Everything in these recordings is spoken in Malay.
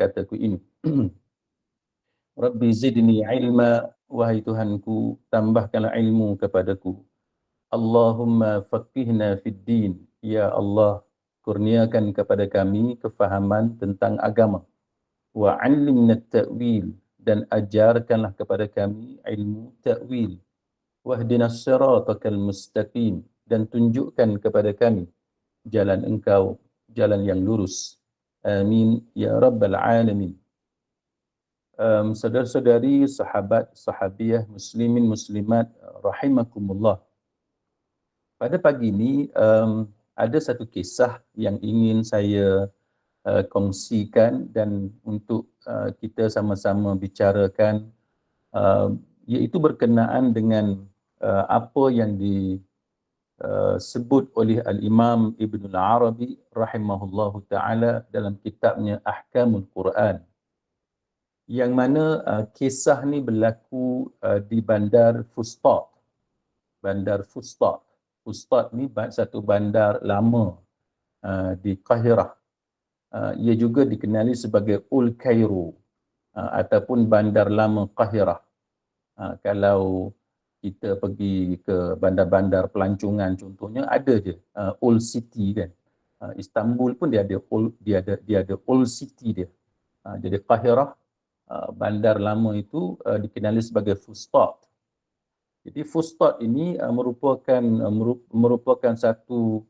kataku ini. Rabbi zidni ilma, wahai Tuhanku, tambahkanlah ilmu kepadaku. Allahumma faqihna fid din, ya Allah, kurniakan kepada kami kefahaman tentang agama. Wa 'allimna at-ta'wil, dan ajarkanlah kepada kami ilmu ta'wil. Wahdinas siratal mustaqim, dan tunjukkan kepada kami jalan Engkau, jalan yang lurus. Amin ya rabbal alamin. Saudara-saudari, sahabat, sahabiah, muslimin, muslimat, rahimakumullah. Pada pagi ini ada satu kisah yang ingin saya kongsikan dan untuk kita sama-sama bicarakan, iaitu berkenaan dengan apa yang disebut oleh Al-Imam Ibn Al-Arabi rahimahullahu ta'ala dalam kitabnya Ahkamul Quran, yang mana kisah ni berlaku di Bandar Fustat. Bandar Fustat. Fustat ni satu bandar lama di Qahirah. Ia juga dikenali sebagai Ul Cairo ataupun Bandar Lama Qahirah. Kalau kita pergi ke bandar-bandar pelancongan contohnya, ada je Old City kan. Istanbul pun dia ada Old City dia. Jadi Qahirah, bandar lama itu dikenali sebagai Fustat. Jadi Fustat ini merupakan satu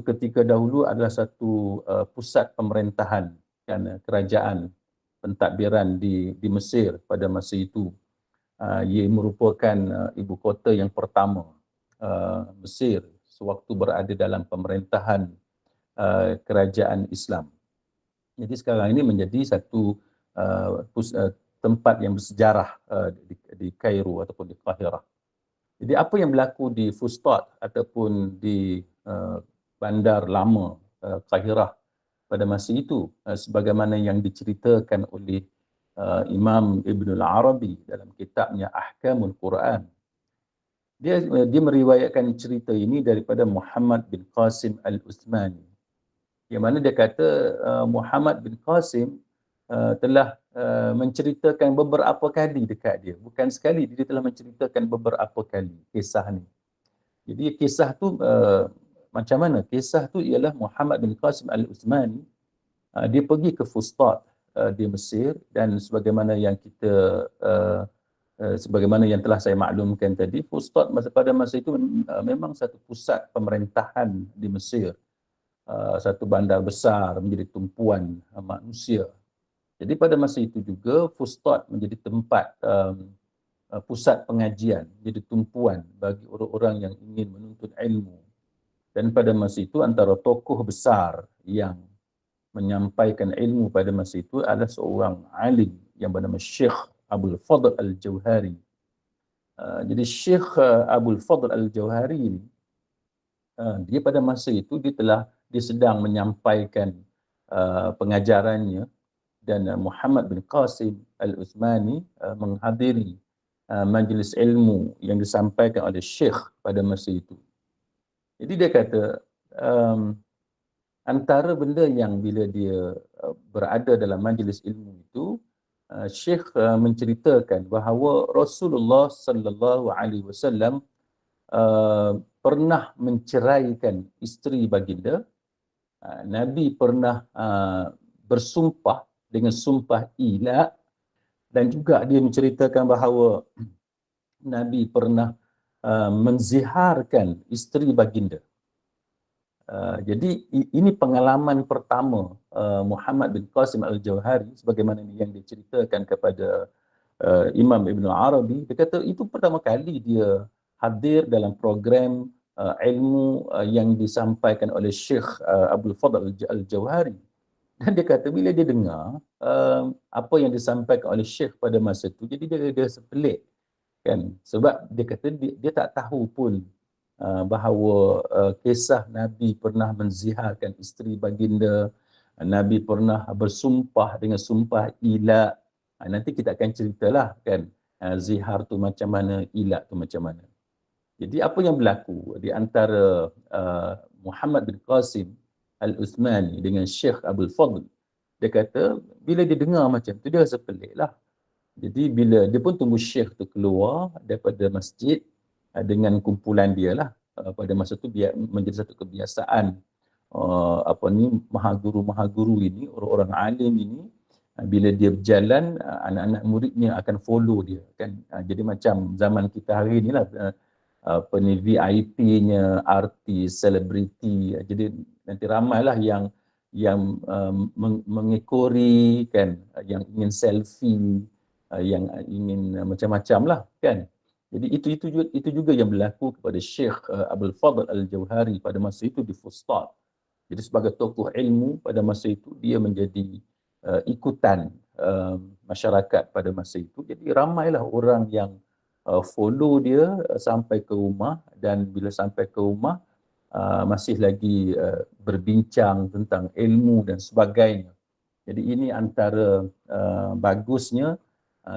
ketika dahulu adalah satu pusat pemerintahan dan kerajaan pentadbiran di Mesir pada masa itu. Ia merupakan ibu kota yang pertama Mesir sewaktu berada dalam pemerintahan kerajaan Islam. Jadi sekarang ini menjadi satu tempat yang bersejarah di Kairo ataupun di Qahirah. Jadi apa yang berlaku di Fustat ataupun di bandar lama Qahirah pada masa itu, sebagaimana yang diceritakan oleh Imam Ibn Al-Arabi dalam kitabnya Ahkamul Quran. Dia meriwayatkan cerita ini daripada Muhammad bin Qasim Al-Uthmani, yang mana dia kata Muhammad bin Qasim telah menceritakan beberapa kali dekat dia. Bukan sekali, dia telah menceritakan beberapa kali kisah ni. Jadi kisah tu macam mana? Kisah tu ialah Muhammad bin Qasim Al-Uthmani, dia pergi ke Fustat di Mesir, dan sebagaimana yang telah saya maklumkan tadi, Fustat pada masa itu memang satu pusat pemerintahan di Mesir. Satu bandar besar, menjadi tumpuan manusia. Jadi pada masa itu juga Fustat menjadi tempat pusat pengajian, jadi tumpuan bagi orang-orang yang ingin menuntut ilmu. Dan pada masa itu antara tokoh besar yang menyampaikan ilmu pada masa itu adalah seorang alim yang bernama Syekh Abdul Fadl Al-Jauhari. Jadi Syekh Abdul Fadl Al-Jauhari ini, dia pada masa itu dia sedang menyampaikan pengajarannya, dan Muhammad bin Qasim Al-Uthmani menghadiri majlis ilmu yang disampaikan oleh Syekh pada masa itu. Jadi dia kata, antara benda yang bila dia berada dalam majlis ilmu itu, Syekh menceritakan bahawa Rasulullah sallallahu alaihi wasallam pernah menceraikan isteri baginda. Nabi pernah bersumpah dengan sumpah ila, dan juga dia menceritakan bahawa Nabi pernah menziharkan isteri baginda. Jadi ini pengalaman pertama Muhammad bin Qasim Al-Jauhari, sebagaimana yang diceritakan kepada Imam Ibn Arabi. Dia kata itu pertama kali dia hadir dalam program ilmu yang disampaikan oleh Syekh Abdul Fadl Al-Jauhari. Dan dia kata bila dia dengar apa yang disampaikan oleh Syekh pada masa itu, jadi dia sepelik kan, sebab dia kata dia tak tahu pun bahawa kisah Nabi pernah menziharkan isteri baginda, Nabi pernah bersumpah dengan sumpah ila. Nanti kita akan ceritalah kan, zihar tu macam mana, ila tu macam mana. Jadi apa yang berlaku di antara Muhammad bin Qasim Al-Uthmani dengan Syekh Abdul Fadl, dia kata bila dia dengar macam tu dia rasa pelik lah. Jadi bila dia pun tunggu syekh tu keluar daripada masjid dengan kumpulan dia lah. Pada masa tu dia menjadi satu kebiasaan mahaguru ini, orang-orang alim ini, bila dia berjalan, anak-anak muridnya akan follow dia kan. Jadi macam zaman kita hari ni lah, VIP-nya, artis, selebriti. Jadi nanti ramailah yang mengekori kan, yang ingin selfie, yang ingin macam-macam lah kan. Jadi itu juga yang berlaku kepada Syekh Abdul Fadl Al-Jauhari pada masa itu di Fustat. Jadi sebagai tokoh ilmu pada masa itu dia menjadi ikutan masyarakat pada masa itu. Jadi ramailah orang yang follow dia sampai ke rumah, dan bila sampai ke rumah masih lagi berbincang tentang ilmu dan sebagainya. Jadi ini antara bagusnya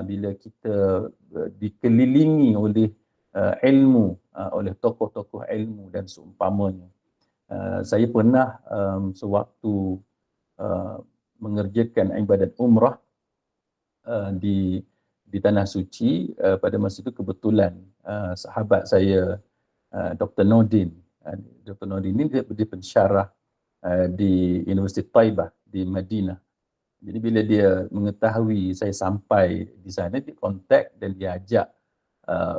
bila kita dikelilingi oleh ilmu, oleh tokoh-tokoh ilmu dan seumpamanya. Saya pernah sewaktu mengerjakan ibadat umrah di Tanah Suci, pada masa itu kebetulan sahabat saya Dr. Nordin. Dr. Nordin ini dia pensyarah di Universiti Taibah di Madinah. Jadi bila dia mengetahui saya sampai di sana, dia kontak dan dia ajak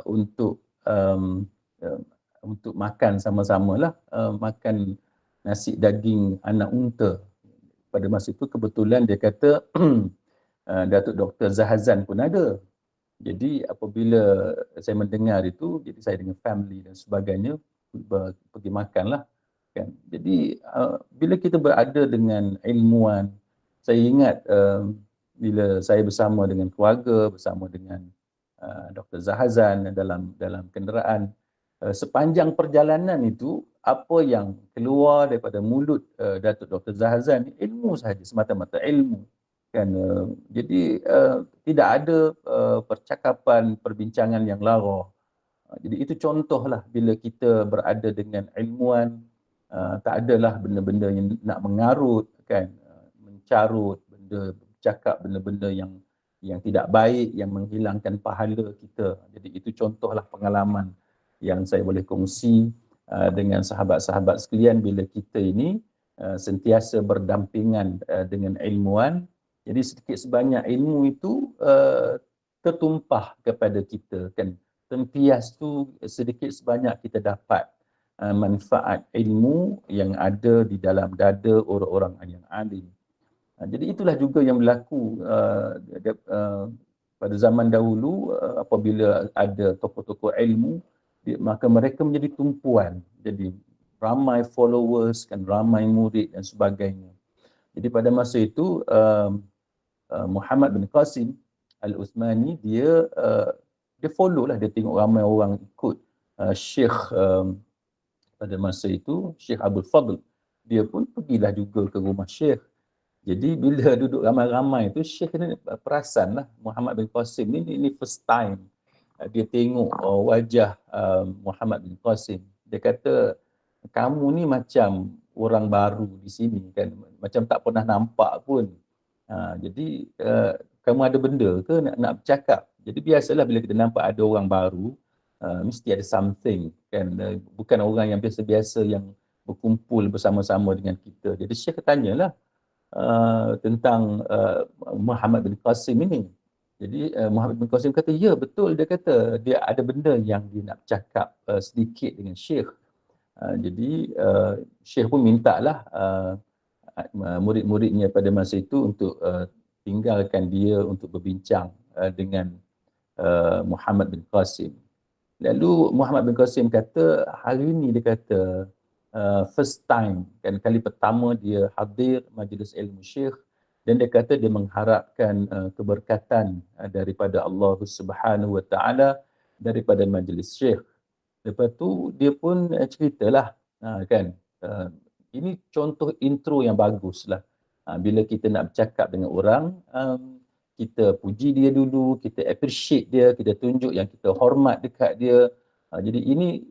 untuk makan sama-sama lah, makan nasi daging anak unta. Pada masa itu kebetulan dia kata Datuk Dr. Zahazan pun ada. Jadi apabila saya mendengar itu, jadi saya dengan family dan sebagainya pergi makan lah kan. Jadi bila kita berada dengan ilmuwan, saya ingat bila saya bersama dengan keluarga, bersama dengan Dr. Zahazan dalam kenderaan, sepanjang perjalanan itu apa yang keluar daripada mulut Datuk Dr. Zahazan, ilmu sahaja, semata-mata ilmu kan. Jadi tidak ada percakapan, perbincangan yang lara. Jadi itu contohlah bila kita berada dengan ilmuwan, tak adalah benda-benda yang nak mengarut kan, mencarut, bercakap benda-benda yang tidak baik, yang menghilangkan pahala kita. Jadi itu contohlah pengalaman yang saya boleh kongsi dengan sahabat-sahabat sekalian bila kita ini sentiasa berdampingan dengan ilmuwan. Jadi sedikit sebanyak ilmu itu tertumpah kepada kita kan. Tempias tu sedikit sebanyak kita dapat manfaat ilmu yang ada di dalam dada orang-orang yang alim. Jadi itulah juga yang berlaku pada zaman dahulu apabila ada tokoh-tokoh ilmu, maka mereka menjadi tumpuan. Jadi ramai followers kan, ramai murid dan sebagainya. Jadi pada masa itu Muhammad bin Qasim Al-Uthmani dia follow lah, dia tengok ramai orang ikut Syekh pada masa itu, Syekh Abdul Fadl. Dia pun pergilah juga ke rumah Syekh. Jadi bila duduk ramai-ramai tu, Syekh ni perasan lah Muhammad bin Qasim ni first time dia tengok wajah Muhammad bin Qasim. Dia kata, kamu ni macam orang baru di sini kan, macam tak pernah nampak pun. Jadi kamu ada benda ke nak bercakap? Jadi biasalah bila kita nampak ada orang baru, mesti ada something kan, bukan orang yang biasa-biasa yang berkumpul bersama-sama dengan kita. Jadi Syekh tanyalah tentang Muhammad bin Qasim ini. Jadi Muhammad bin Qasim kata, ya betul, dia kata dia ada benda yang dia nak bercakap sedikit dengan Syekh. Jadi Syekh pun mintalah murid-muridnya pada masa itu untuk tinggalkan dia untuk berbincang dengan Muhammad bin Qasim. Lalu Muhammad bin Qasim kata, hari ini dia kata first time kan, kali pertama dia hadir majlis ilmu Syekh, dan dia kata dia mengharapkan keberkatan daripada Allah Subhanahu Wa Taala daripada majlis Syekh. Lepas tu dia pun ceritalah kan, ini contoh intro yang bagus lah. Bila kita nak bercakap dengan orang, kita puji dia dulu, kita appreciate dia, kita tunjuk yang kita hormat dekat dia. Jadi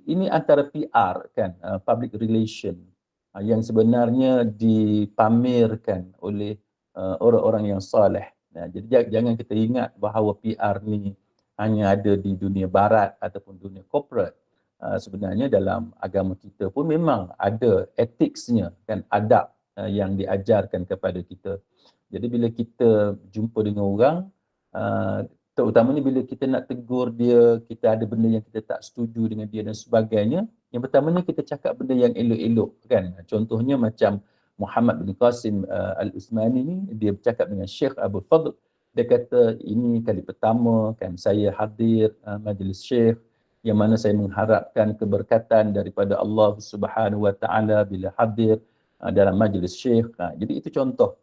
ini antara PR kan, public relation, yang sebenarnya dipamerkan oleh orang-orang yang saleh. Nah, jadi jangan kita ingat bahawa PR ni hanya ada di dunia barat ataupun dunia corporate. Sebenarnya dalam agama kita pun memang ada etiksnya, kan, adab yang diajarkan kepada kita. Jadi bila kita jumpa dengan orang, terutamanya bila kita nak tegur dia, kita ada benda yang kita tak setuju dengan dia dan sebagainya, yang pertamanya kita cakap benda yang elok-elok, kan. Contohnya macam Muhammad bin Qasim Al-Utsmani ni, dia bercakap dengan Syekh Abu Fadl. Dia kata, ini kali pertama kan saya hadir majlis Syekh, yang mana saya mengharapkan keberkatan daripada Allah Subhanahu Wa Taala bila hadir dalam majlis Syekh. Jadi itu contoh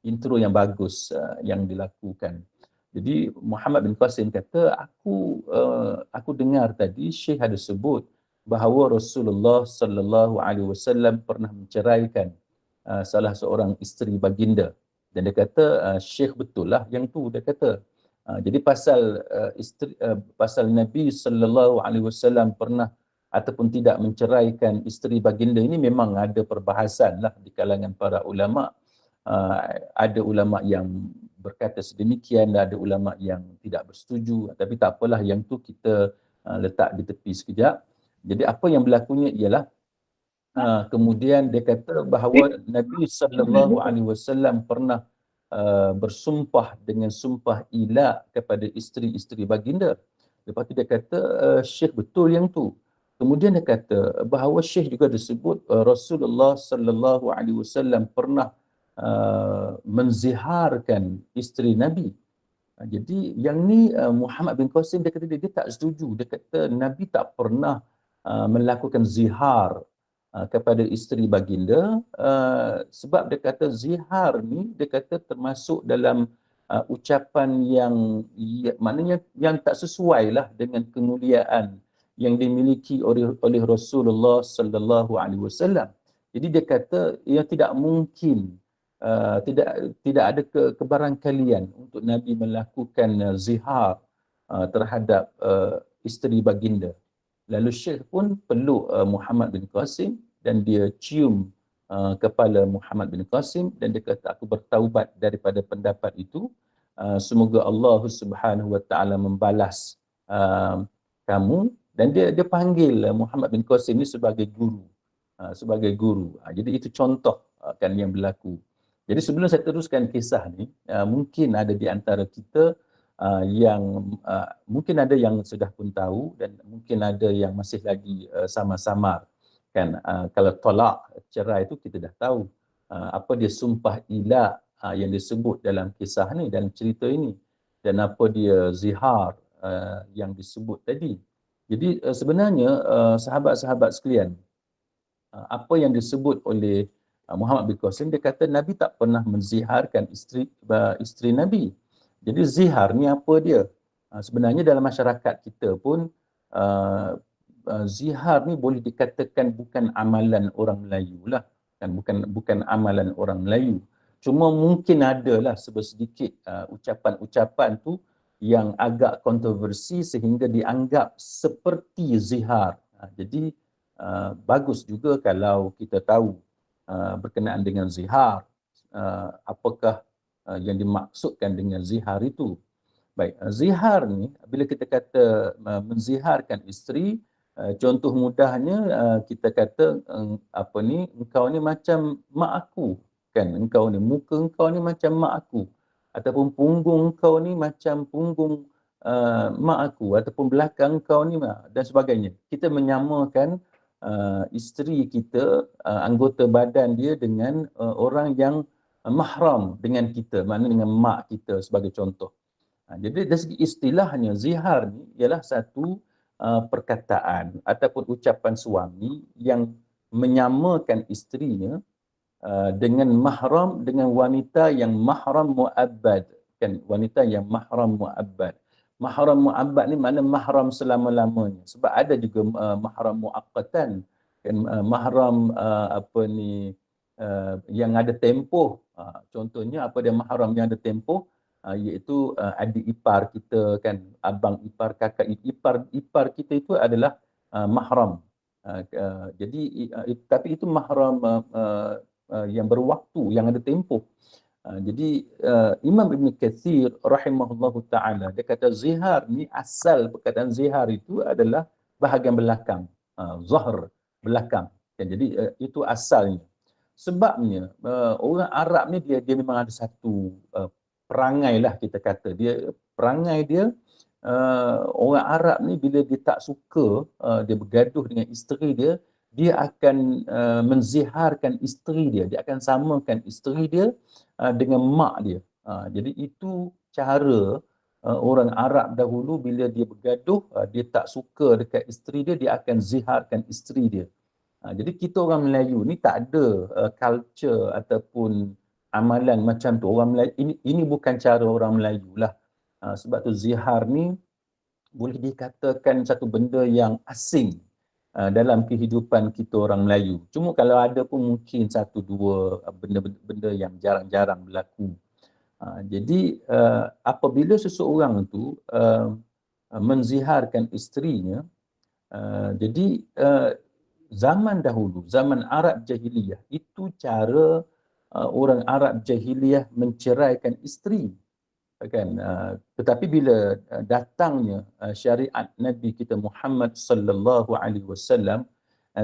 intro yang bagus yang dilakukan. Jadi Muhammad bin Qasim kata, aku dengar tadi Syekh ada sebut bahawa Rasulullah sallallahu alaihi wasallam pernah menceraikan salah seorang isteri baginda. Dan dia kata, Syekh betul lah yang tu, dia kata. Jadi pasal Nabi sallallahu alaihi wasallam pernah ataupun tidak menceraikan isteri baginda ini memang ada perbahasan lah di kalangan para ulama. Ada ulama yang berkata sedemikian, ada ulama yang tidak bersetuju, tapi tak apalah, yang tu kita letak di tepi sekejap. Jadi apa yang berlakunya ialah kemudian dia kata bahawa Nabi sallallahu alaihi wasallam pernah bersumpah dengan sumpah ilak kepada isteri-isteri baginda. Lepas tu dia kata, Syekh betul yang tu. Kemudian dia kata bahawa Syekh juga disebut Rasulullah sallallahu alaihi wasallam pernah menziharkan isteri Nabi. Jadi yang ni Muhammad bin Qasim dia kata dia tak setuju. Dia kata Nabi tak pernah melakukan zihar kepada isteri baginda, sebab dia kata zihar ni dia kata termasuk dalam ucapan yang maknanya yang tak sesuai lah dengan kemuliaan yang dimiliki oleh Rasulullah sallallahu alaihi wasallam. Jadi dia kata ia tidak mungkin, tidak ada kebarangkalian untuk Nabi melakukan zihar terhadap isteri baginda. Lalu Syekh pun peluk Muhammad bin Qasim dan dia cium kepala Muhammad bin Qasim dan dia kata, aku bertaubat daripada pendapat itu. Semoga Allah Subhanahu Wa Taala membalas kamu. Dan dia panggil Muhammad bin Qasim ni sebagai guru. Jadi itu contoh kan yang berlaku. Jadi sebelum saya teruskan kisah ni, mungkin ada di antara kita yang mungkin ada yang sudah pun tahu dan mungkin ada yang masih lagi samar-samar, kan. Kalau tolak, cerai itu kita dah tahu apa dia sumpah ilak yang disebut dalam kisah ni, dalam cerita ini, dan apa dia zihar yang disebut tadi. Jadi sebenarnya sahabat-sahabat sekalian, apa yang disebut oleh Muhammad bin Qasim, dia kata Nabi tak pernah menziharkan isteri Nabi. Jadi zihar ni apa dia? Sebenarnya dalam masyarakat kita pun zihar ni boleh dikatakan bukan amalan orang Melayu lah, kan, bukan amalan orang Melayu. Cuma mungkin adalah sedikit ucapan-ucapan tu yang agak kontroversi sehingga dianggap seperti zihar. Jadi bagus juga kalau kita tahu berkenaan dengan zihar, apakah yang dimaksudkan dengan zihar itu. Baik, zihar ni bila kita kata menziharkan isteri, contoh mudahnya kita kata engkau ni macam mak aku, kan, engkau ni, muka engkau ni macam mak aku, ataupun punggung engkau ni macam punggung mak aku, ataupun belakang engkau ni dan sebagainya. Kita menyamakan isteri kita, anggota badan dia dengan orang yang mahram dengan kita, maknanya dengan mak kita sebagai contoh. Jadi dari segi istilahnya, zihar ni ialah satu perkataan ataupun ucapan suami yang menyamakan isterinya dengan mahram, dengan wanita yang mahram mu'abbad, kan, wanita yang mahram mu'abbad. Mahram mu'abbad ni makna mahram selama-lamanya. Sebab ada juga mahram muaqqatan, kan, mahram yang ada tempoh. Contohnya apa dia mahram yang ada tempoh? Iaitu adik ipar kita, kan, abang ipar, kakak ipar kita itu adalah mahram. Jadi tapi itu mahram yang berwaktu, yang ada tempoh. Jadi Imam Ibn Katsir rahimahullahu ta'ala, dia kata zihar ni, asal perkataan zihar itu adalah bahagian belakang, zahr, belakang. Itu asalnya. Sebabnya orang Arab ni dia memang ada satu perangai lah, kita kata. Perangai dia, orang Arab ni bila dia tak suka, dia bergaduh dengan isteri dia akan menziharkan isteri dia akan samakan isteri dia dengan mak dia. Jadi itu cara orang Arab dahulu bila dia bergaduh, dia tak suka dekat isteri dia akan ziharkan isteri dia. Jadi kita orang Melayu ni tak ada culture ataupun amalan macam tu. Orang Melayu ini bukan cara orang Melayu lah. Sebab tu zihar ni boleh dikatakan satu benda yang asing dalam kehidupan kita orang Melayu. Cuma kalau ada pun mungkin satu dua benda yang jarang-jarang berlaku. Jadi apabila seseorang tu menziharkan isterinya, jadi zaman dahulu, zaman Arab Jahiliyah, itu cara orang Arab Jahiliyah menceraikan isteri. Kan, tetapi bila datangnya syariat Nabi kita Muhammad sallallahu alaihi wasallam,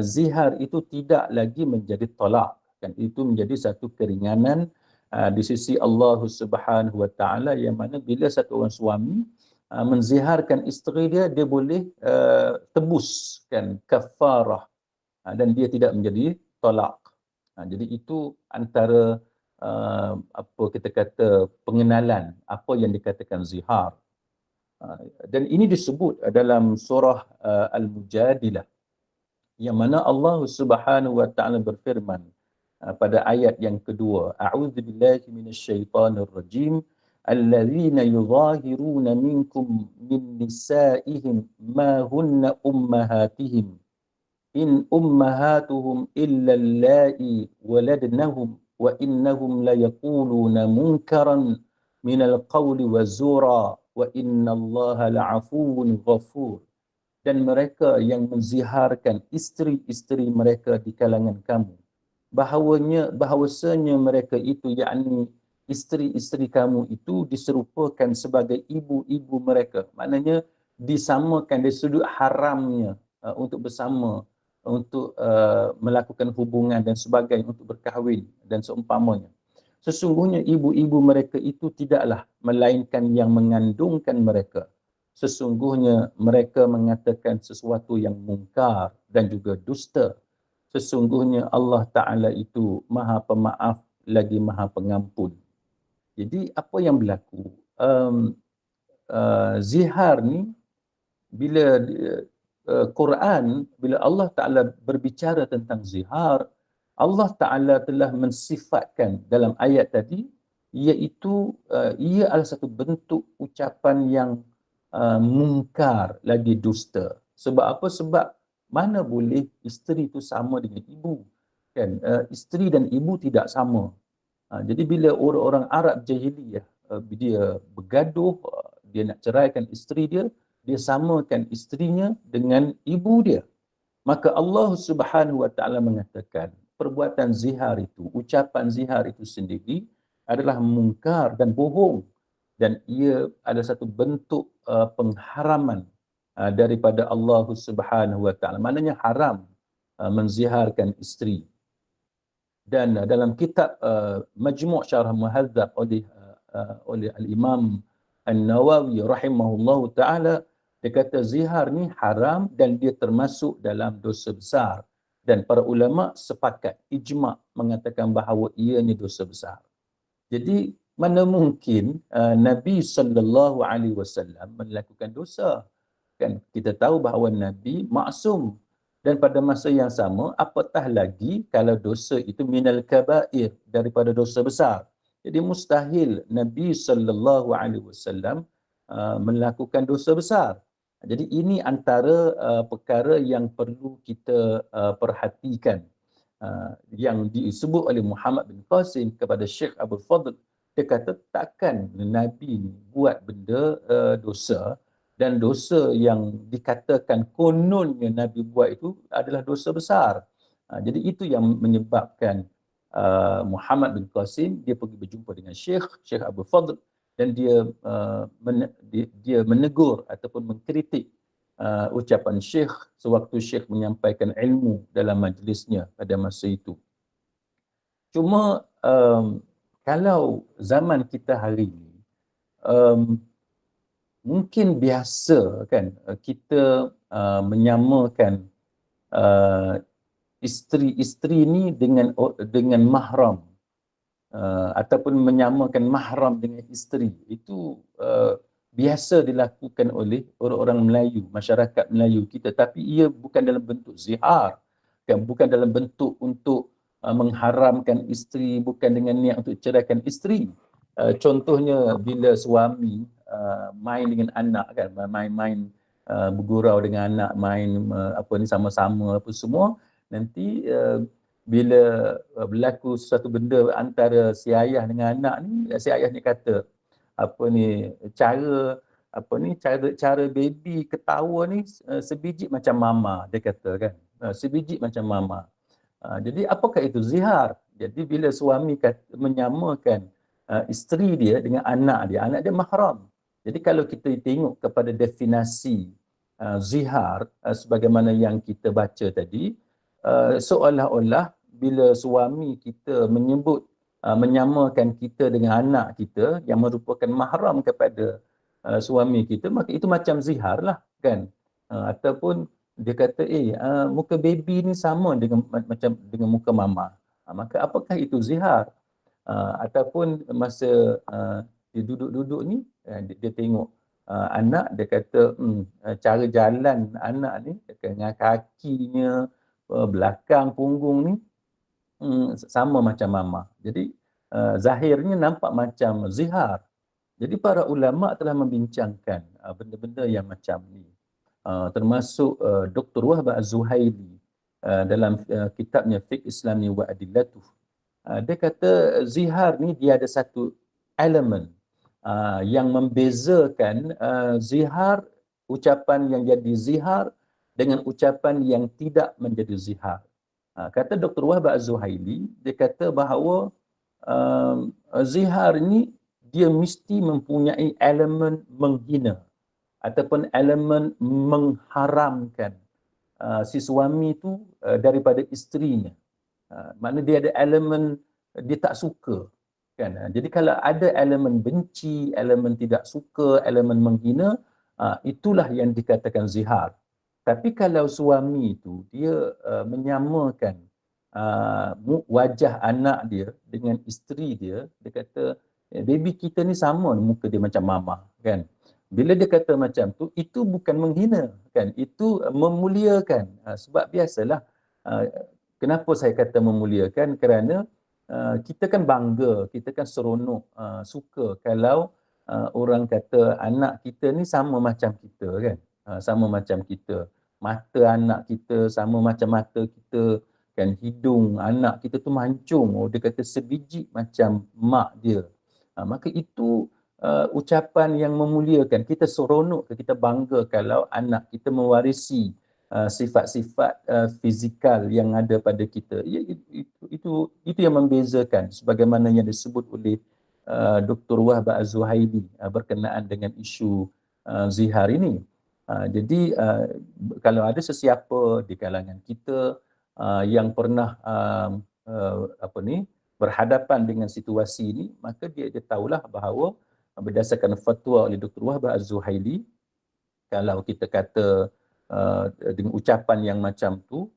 zihar itu tidak lagi menjadi talak, kan, itu menjadi satu keringanan di sisi Allah Subhanahu wa taala, yang mana bila satu orang suami menziharkan isteri dia boleh tebus, kan, kafarah, dan dia tidak menjadi talak. Jadi itu antara apa kita kata pengenalan apa yang dikatakan zihar. Dan ini disebut dalam surah Al-Mujadilah, yang mana Allah Subhanahu wa taala berfirman pada ayat yang kedua, a'udzubillahi minasyaitonir rajim, allazina yuzahiruna minkum min nisaihim ma hunna ummahatihim in ummahatuhum illa allai waladnahum wa innahum la yaquluna munkaran minal qawli wa zura wa innallaha la'afuwun ghafur. Dan mereka yang menziharkan isteri-isteri mereka di kalangan kamu, bahawasanya mereka itu, yakni isteri-isteri kamu itu diserupakan sebagai ibu-ibu mereka. Maknanya disamakan dari sudut haramnya untuk bersama, untuk melakukan hubungan dan sebagainya, untuk berkahwin dan seumpamanya. Sesungguhnya ibu-ibu mereka itu tidaklah melainkan yang mengandungkan mereka. Sesungguhnya mereka mengatakan sesuatu yang mungkar dan juga dusta. Sesungguhnya Allah Ta'ala itu Maha Pemaaf lagi Maha Pengampun. Jadi apa yang berlaku? Zihar ni, bila Quran, bila Allah Ta'ala berbicara tentang zihar, Allah Ta'ala telah mensifatkan dalam ayat tadi, iaitu ia adalah satu bentuk ucapan yang mungkar lagi dusta. Sebab apa? Sebab mana boleh isteri itu sama dengan ibu, kan? Isteri dan ibu tidak sama. Jadi bila orang-orang Arab Jahiliyah dia bergaduh, dia nak ceraikan isteri dia samakan isterinya dengan ibu dia. Maka Allah Subhanahu wa taala mengatakan perbuatan zihar itu, ucapan zihar itu sendiri adalah mungkar dan bohong, dan ia adalah satu bentuk pengharaman daripada Allah Subhanahu wa taala. Maknanya haram menziharkan isteri. Dan dalam kitab Majmu' Syarah Muhadzab oleh Al-Imam An-Nawawi rahimahullahu taala, dia kata zihar ni haram dan dia termasuk dalam dosa besar. Dan para ulama sepakat, ijma' mengatakan bahawa ianya dosa besar. Jadi mana mungkin Nabi sallallahu alaihi wasallam melakukan dosa? Kan kita tahu bahawa Nabi maksum, dan pada masa yang sama apatah lagi kalau dosa itu minal kabair, daripada dosa besar. Jadi mustahil Nabi sallallahu alaihi wasallam melakukan dosa besar. Jadi ini antara perkara yang perlu kita perhatikan. Yang disebut oleh Muhammad bin Qasim kepada Syekh Abdul Fadl, dia kata takkan Nabi buat benda dosa, dan dosa yang dikatakan kononnya Nabi buat itu adalah dosa besar. Jadi itu yang menyebabkan Muhammad bin Qasim, dia pergi berjumpa dengan Syekh Abu Fadl, dan dia menegur ataupun mengkritik ucapan Syekh sewaktu Syekh menyampaikan ilmu dalam majlisnya pada masa itu. Cuma kalau zaman kita hari ini, mungkin biasa kan kita menyamakan isteri ni dengan mahram, ataupun menyamakan mahram dengan isteri. Itu biasa dilakukan oleh orang-orang Melayu, masyarakat Melayu kita, tapi ia bukan dalam bentuk zihar, kan, bukan dalam bentuk untuk mengharamkan isteri, bukan dengan niat untuk ceraikan isteri. Contohnya bila suami main dengan anak, kan, main-main bergurau dengan anak, main sama-sama apa semua, nanti bila berlaku sesuatu benda antara si ayah dengan anak ni, si ayah ni kata cara baby ketawa ni sebiji macam mama, dia kata, kan, sebiji macam mama. Jadi apakah itu zihar? Jadi bila suami menyamakan isteri dia dengan anak dia mahram. Jadi kalau kita tengok kepada definisi zihar sebagaimana yang kita baca tadi, seolah-olah bila suami kita menyamakan kita dengan anak kita yang merupakan mahram kepada suami kita, maka itu macam zihar lah, kan. Ataupun dia kata muka baby ni sama macam dengan muka mama, maka apakah itu zihar? Ataupun masa dia duduk-duduk ni, dia tengok anak, dia kata cara jalan anak ni dengan kakinya, belakang punggung ni sama macam mama. Jadi zahirnya nampak macam zihar. Jadi para ulama telah membincangkan benda-benda yang macam ni. Termasuk Dr. Wahb Az-Zuhaili dalam kitabnya Fiqh Islami wa Adillatuh. Dia kata zihar ni dia ada satu elemen yang membezakan zihar, ucapan yang jadi zihar dengan ucapan yang tidak menjadi zihar. Kata Dr. Wahb Az-Zuhaili, dia kata bahawa zihar ni dia mesti mempunyai elemen menghina ataupun elemen mengharamkan si suami tu daripada isterinya. Maknanya dia ada elemen dia tak suka, kan. Jadi kalau ada elemen benci, elemen tidak suka, elemen menghina, itulah yang dikatakan zihar. Tapi kalau suami itu dia menyamakan wajah anak dia dengan isteri dia, dia kata baby kita ni sama muka dia macam mama, kan. Bila dia kata macam tu, itu bukan menghina, kan, itu memuliakan. Sebab biasalah, kenapa saya kata memuliakan, kerana kita kan bangga, kita kan seronok, suka kalau orang kata anak kita ni sama macam kita, kan, sama macam kita. Mata anak kita sama macam mata kita, kan, hidung anak kita tu mancung, dia kata sebiji macam mak dia. Maka itu ucapan yang memuliakan. Kita seronok, kita bangga kalau anak kita mewarisi sifat-sifat fizikal yang ada pada kita. Itu yang membezakan, sebagaimana yang disebut oleh Dr. Wahb Az-Zuhaili berkenaan dengan isu zihar ini. Jadi kalau ada sesiapa di kalangan kita yang pernah berhadapan dengan situasi ini, maka dia tahulah bahawa berdasarkan fatwa oleh Dr. Wahb Az-Zuhaili, kalau kita kata dengan ucapan yang macam tu,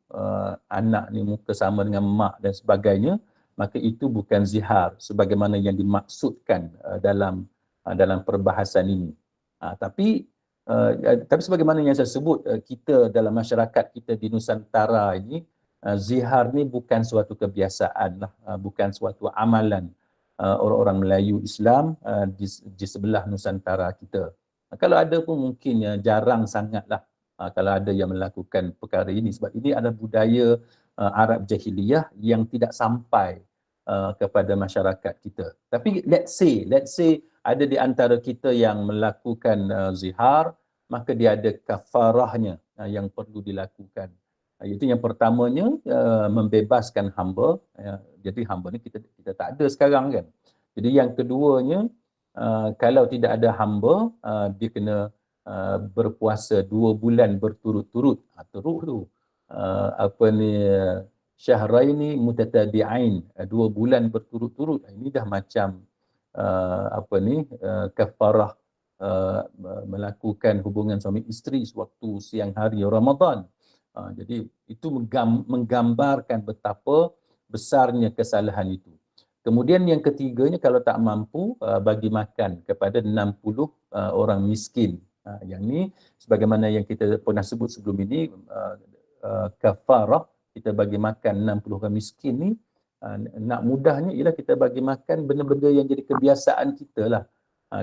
anak ni muka sama dengan mak dan sebagainya, maka itu bukan zihar sebagaimana yang dimaksudkan dalam perbahasan ini. Tapi sebagaimana yang saya sebut, kita dalam masyarakat kita di Nusantara ini, zihar ni bukan suatu kebiasaan lah, bukan suatu amalan orang-orang Melayu Islam di sebelah Nusantara kita. Kalau ada pun mungkin jarang sangatlah kalau ada yang melakukan perkara ini, sebab ini adalah budaya Arab Jahiliyah yang tidak sampai kepada masyarakat kita. Tapi let's say ada di antara kita yang melakukan zihar, maka dia ada kafarahnya yang perlu dilakukan. Iaitu yang pertamanya membebaskan hamba. Jadi hamba ni kita tak ada sekarang kan. Jadi yang keduanya, kalau tidak ada hamba, dia kena berpuasa 2 bulan berturut-turut. Teruk tu. Apa ni, syahraini mutatabi'ain, 2 bulan berturut-turut. Ini dah macam apa ni, kafarah melakukan hubungan suami isteri sewaktu siang hari Ramadan. Jadi itu menggambarkan betapa besarnya kesalahan itu. Kemudian yang ketiganya, kalau tak mampu, bagi makan kepada 60 orang miskin. Yang ni sebagaimana yang kita pernah sebut sebelum ini, kafarah kita bagi makan 60 orang miskin ni, nak mudahnya ialah kita bagi makan benda-benda yang jadi kebiasaan kita lah.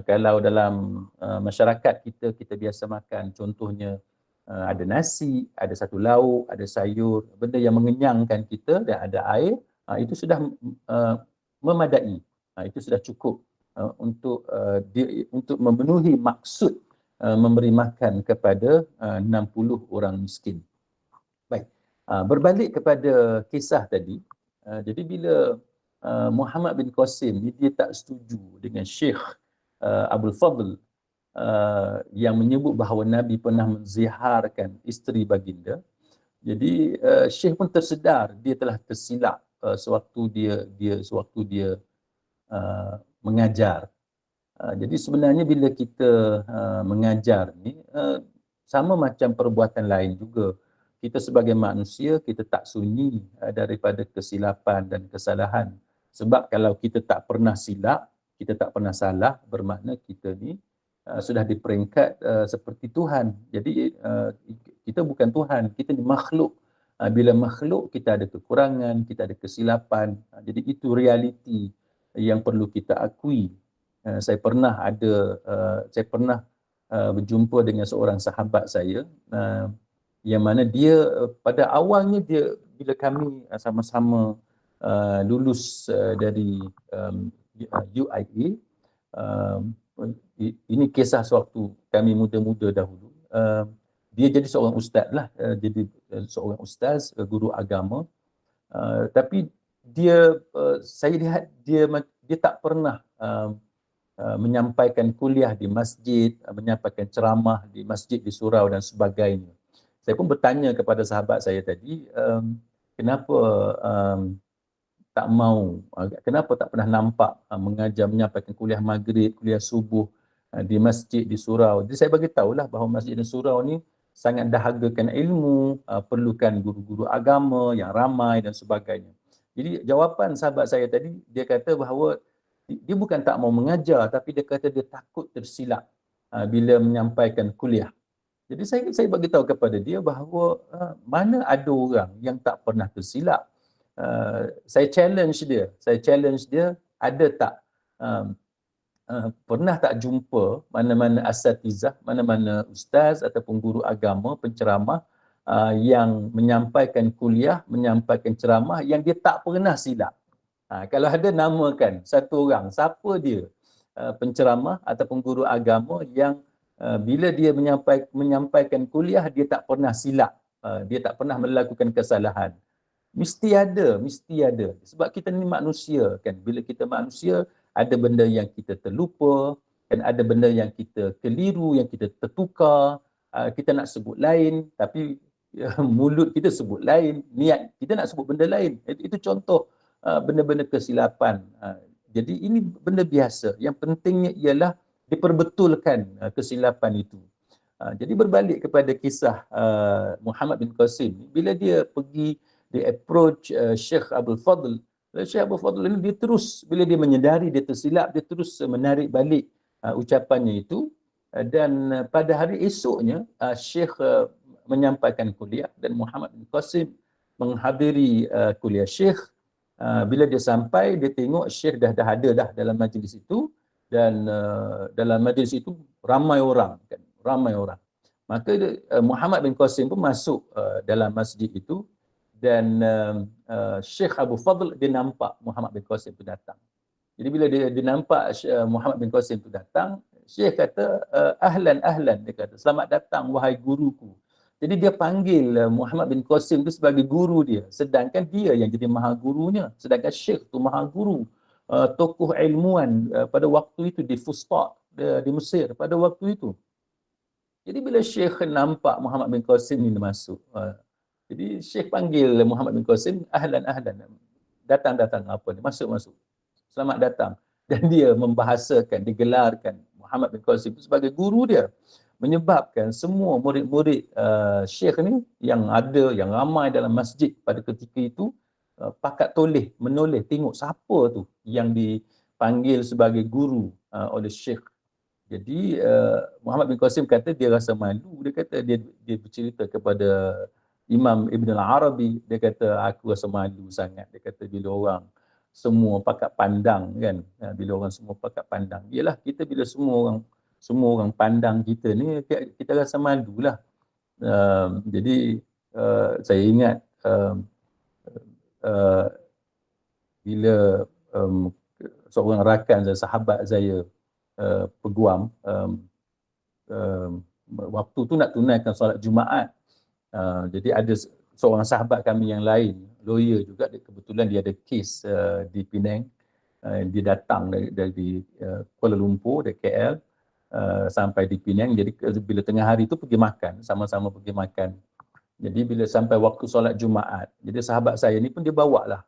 Kalau dalam masyarakat kita biasa makan, contohnya ada nasi, ada satu lauk, ada sayur, benda yang mengenyangkan kita, dan ada air, itu sudah memadai. Itu sudah cukup untuk memenuhi maksud memberi makan kepada 60 orang miskin. Baik, berbalik kepada kisah tadi, jadi bila Muhammad bin Qasim dia tak setuju dengan Syekh Abdul Fadl yang menyebut bahawa Nabi pernah menziharkan isteri baginda. Jadi Syekh pun tersedar dia telah tersilap sewaktu dia mengajar. Jadi sebenarnya bila kita mengajar ni, sama macam perbuatan lain juga. Kita sebagai manusia, kita tak sunyi daripada kesilapan dan kesalahan. Sebab kalau kita tak pernah silap, kita tak pernah salah, bermakna kita ni sudah di peringkat seperti Tuhan. Jadi kita bukan Tuhan, kita ni makhluk. Bila makhluk, kita ada kekurangan, kita ada kesilapan. Jadi itu realiti yang perlu kita akui. Saya pernah berjumpa dengan seorang sahabat saya, yang mana dia pada awalnya bila kami sama-sama lulus dari UIA, ini kisah sewaktu kami muda-muda dahulu, dia jadi seorang ustaz lah, jadi seorang ustaz, guru agama, tapi saya lihat dia tak pernah menyampaikan kuliah di masjid, menyampaikan ceramah di masjid, di surau dan sebagainya. Saya pun bertanya kepada sahabat saya tadi, kenapa kenapa tak pernah nampak mengajar, menyampaikan kuliah maghrib, kuliah subuh di masjid, di surau. Jadi saya bagi tahulah bahawa masjid dan surau ni sangat dahagakan ilmu, perlukan guru-guru agama yang ramai dan sebagainya. Jadi jawapan sahabat saya tadi, dia kata bahawa dia bukan tak mau mengajar, tapi dia kata dia takut tersilap bila menyampaikan kuliah. Jadi saya bagi tahu kepada dia bahawa mana ada orang yang tak pernah tersilap. Saya challenge dia, ada tak pernah tak jumpa mana-mana asatizah, mana-mana ustaz ataupun guru agama, penceramah yang menyampaikan kuliah, menyampaikan ceramah yang dia tak pernah silap. Kalau ada, namakan satu orang, siapa dia penceramah ataupun guru agama yang bila dia menyampaikan kuliah dia tak pernah silap, dia tak pernah melakukan kesalahan. Mesti ada. Sebab kita ni manusia kan. Bila kita manusia, ada benda yang kita terlupa, dan ada benda yang kita keliru, yang kita tertukar. Kita nak sebut lain, tapi mulut kita sebut lain, niat kita nak sebut benda lain. Itu contoh benda-benda kesilapan. Jadi ini benda biasa. Yang pentingnya ialah diperbetulkan kesilapan itu. Jadi berbalik kepada kisah Muhammad bin Qasim, bila dia pergi, dia approach Syekh Abdul Fadl. Syekh Abdul Fadl ini dia terus, bila dia menyedari dia tersilap, dia terus menarik balik ucapannya itu. Dan pada hari esoknya Syekh menyampaikan kuliah dan Muhammad bin Qasim menghadiri kuliah Syekh. Bila dia sampai, dia tengok Syekh dah ada dalam majlis itu, dan dalam majlis itu ramai orang. Maka Muhammad bin Qasim pun masuk dalam masjid itu, dan Syekh Abu Fadl dia nampak Muhammad bin Qasim itu datang. Jadi bila dia nampak Muhammad bin Qasim itu datang, Syekh kata, ahlan, dia kata, selamat datang wahai guruku. Jadi dia panggil Muhammad bin Qasim tu sebagai guru dia, sedangkan dia yang jadi maha gurunya, sedangkan Syekh tu maha guru, tokoh ilmuwan pada waktu itu di Fustat, di Mesir pada waktu itu. Jadi bila Syekh nampak Muhammad bin Qasim ni masuk, jadi Syekh panggil Muhammad bin Qasim, ahlan ahlan, datang datang apa ni, masuk masuk, selamat datang. Dan dia membahasakan, digelarkan Muhammad bin Qasim sebagai guru dia, menyebabkan semua murid-murid Syekh ni yang ada, yang ramai dalam masjid pada ketika itu, pakat menoleh tengok siapa tu yang dipanggil sebagai guru oleh Syekh. Jadi Muhammad bin Qasim kata dia rasa malu. Dia kata dia bercerita kepada Imam Ibn al-Arabi, dia kata aku rasa malu sangat. Dia kata bila orang semua pakat pandang kan, bila orang semua pakat pandang. Yalah, kita bila semua orang pandang kita ni, kita rasa malulah. Jadi saya ingat bila seorang rakan saya, sahabat saya, peguam, waktu tu nak tunaikan solat Jumaat. Jadi ada seorang sahabat kami yang lain, lawyer juga, kebetulan dia ada kes di Penang. Dia datang dari Kuala Lumpur, dari KL, sampai di Penang. Jadi bila tengah hari tu pergi makan, sama-sama pergi makan. Jadi bila sampai waktu solat Jumaat, jadi sahabat saya ni pun dia bawa lah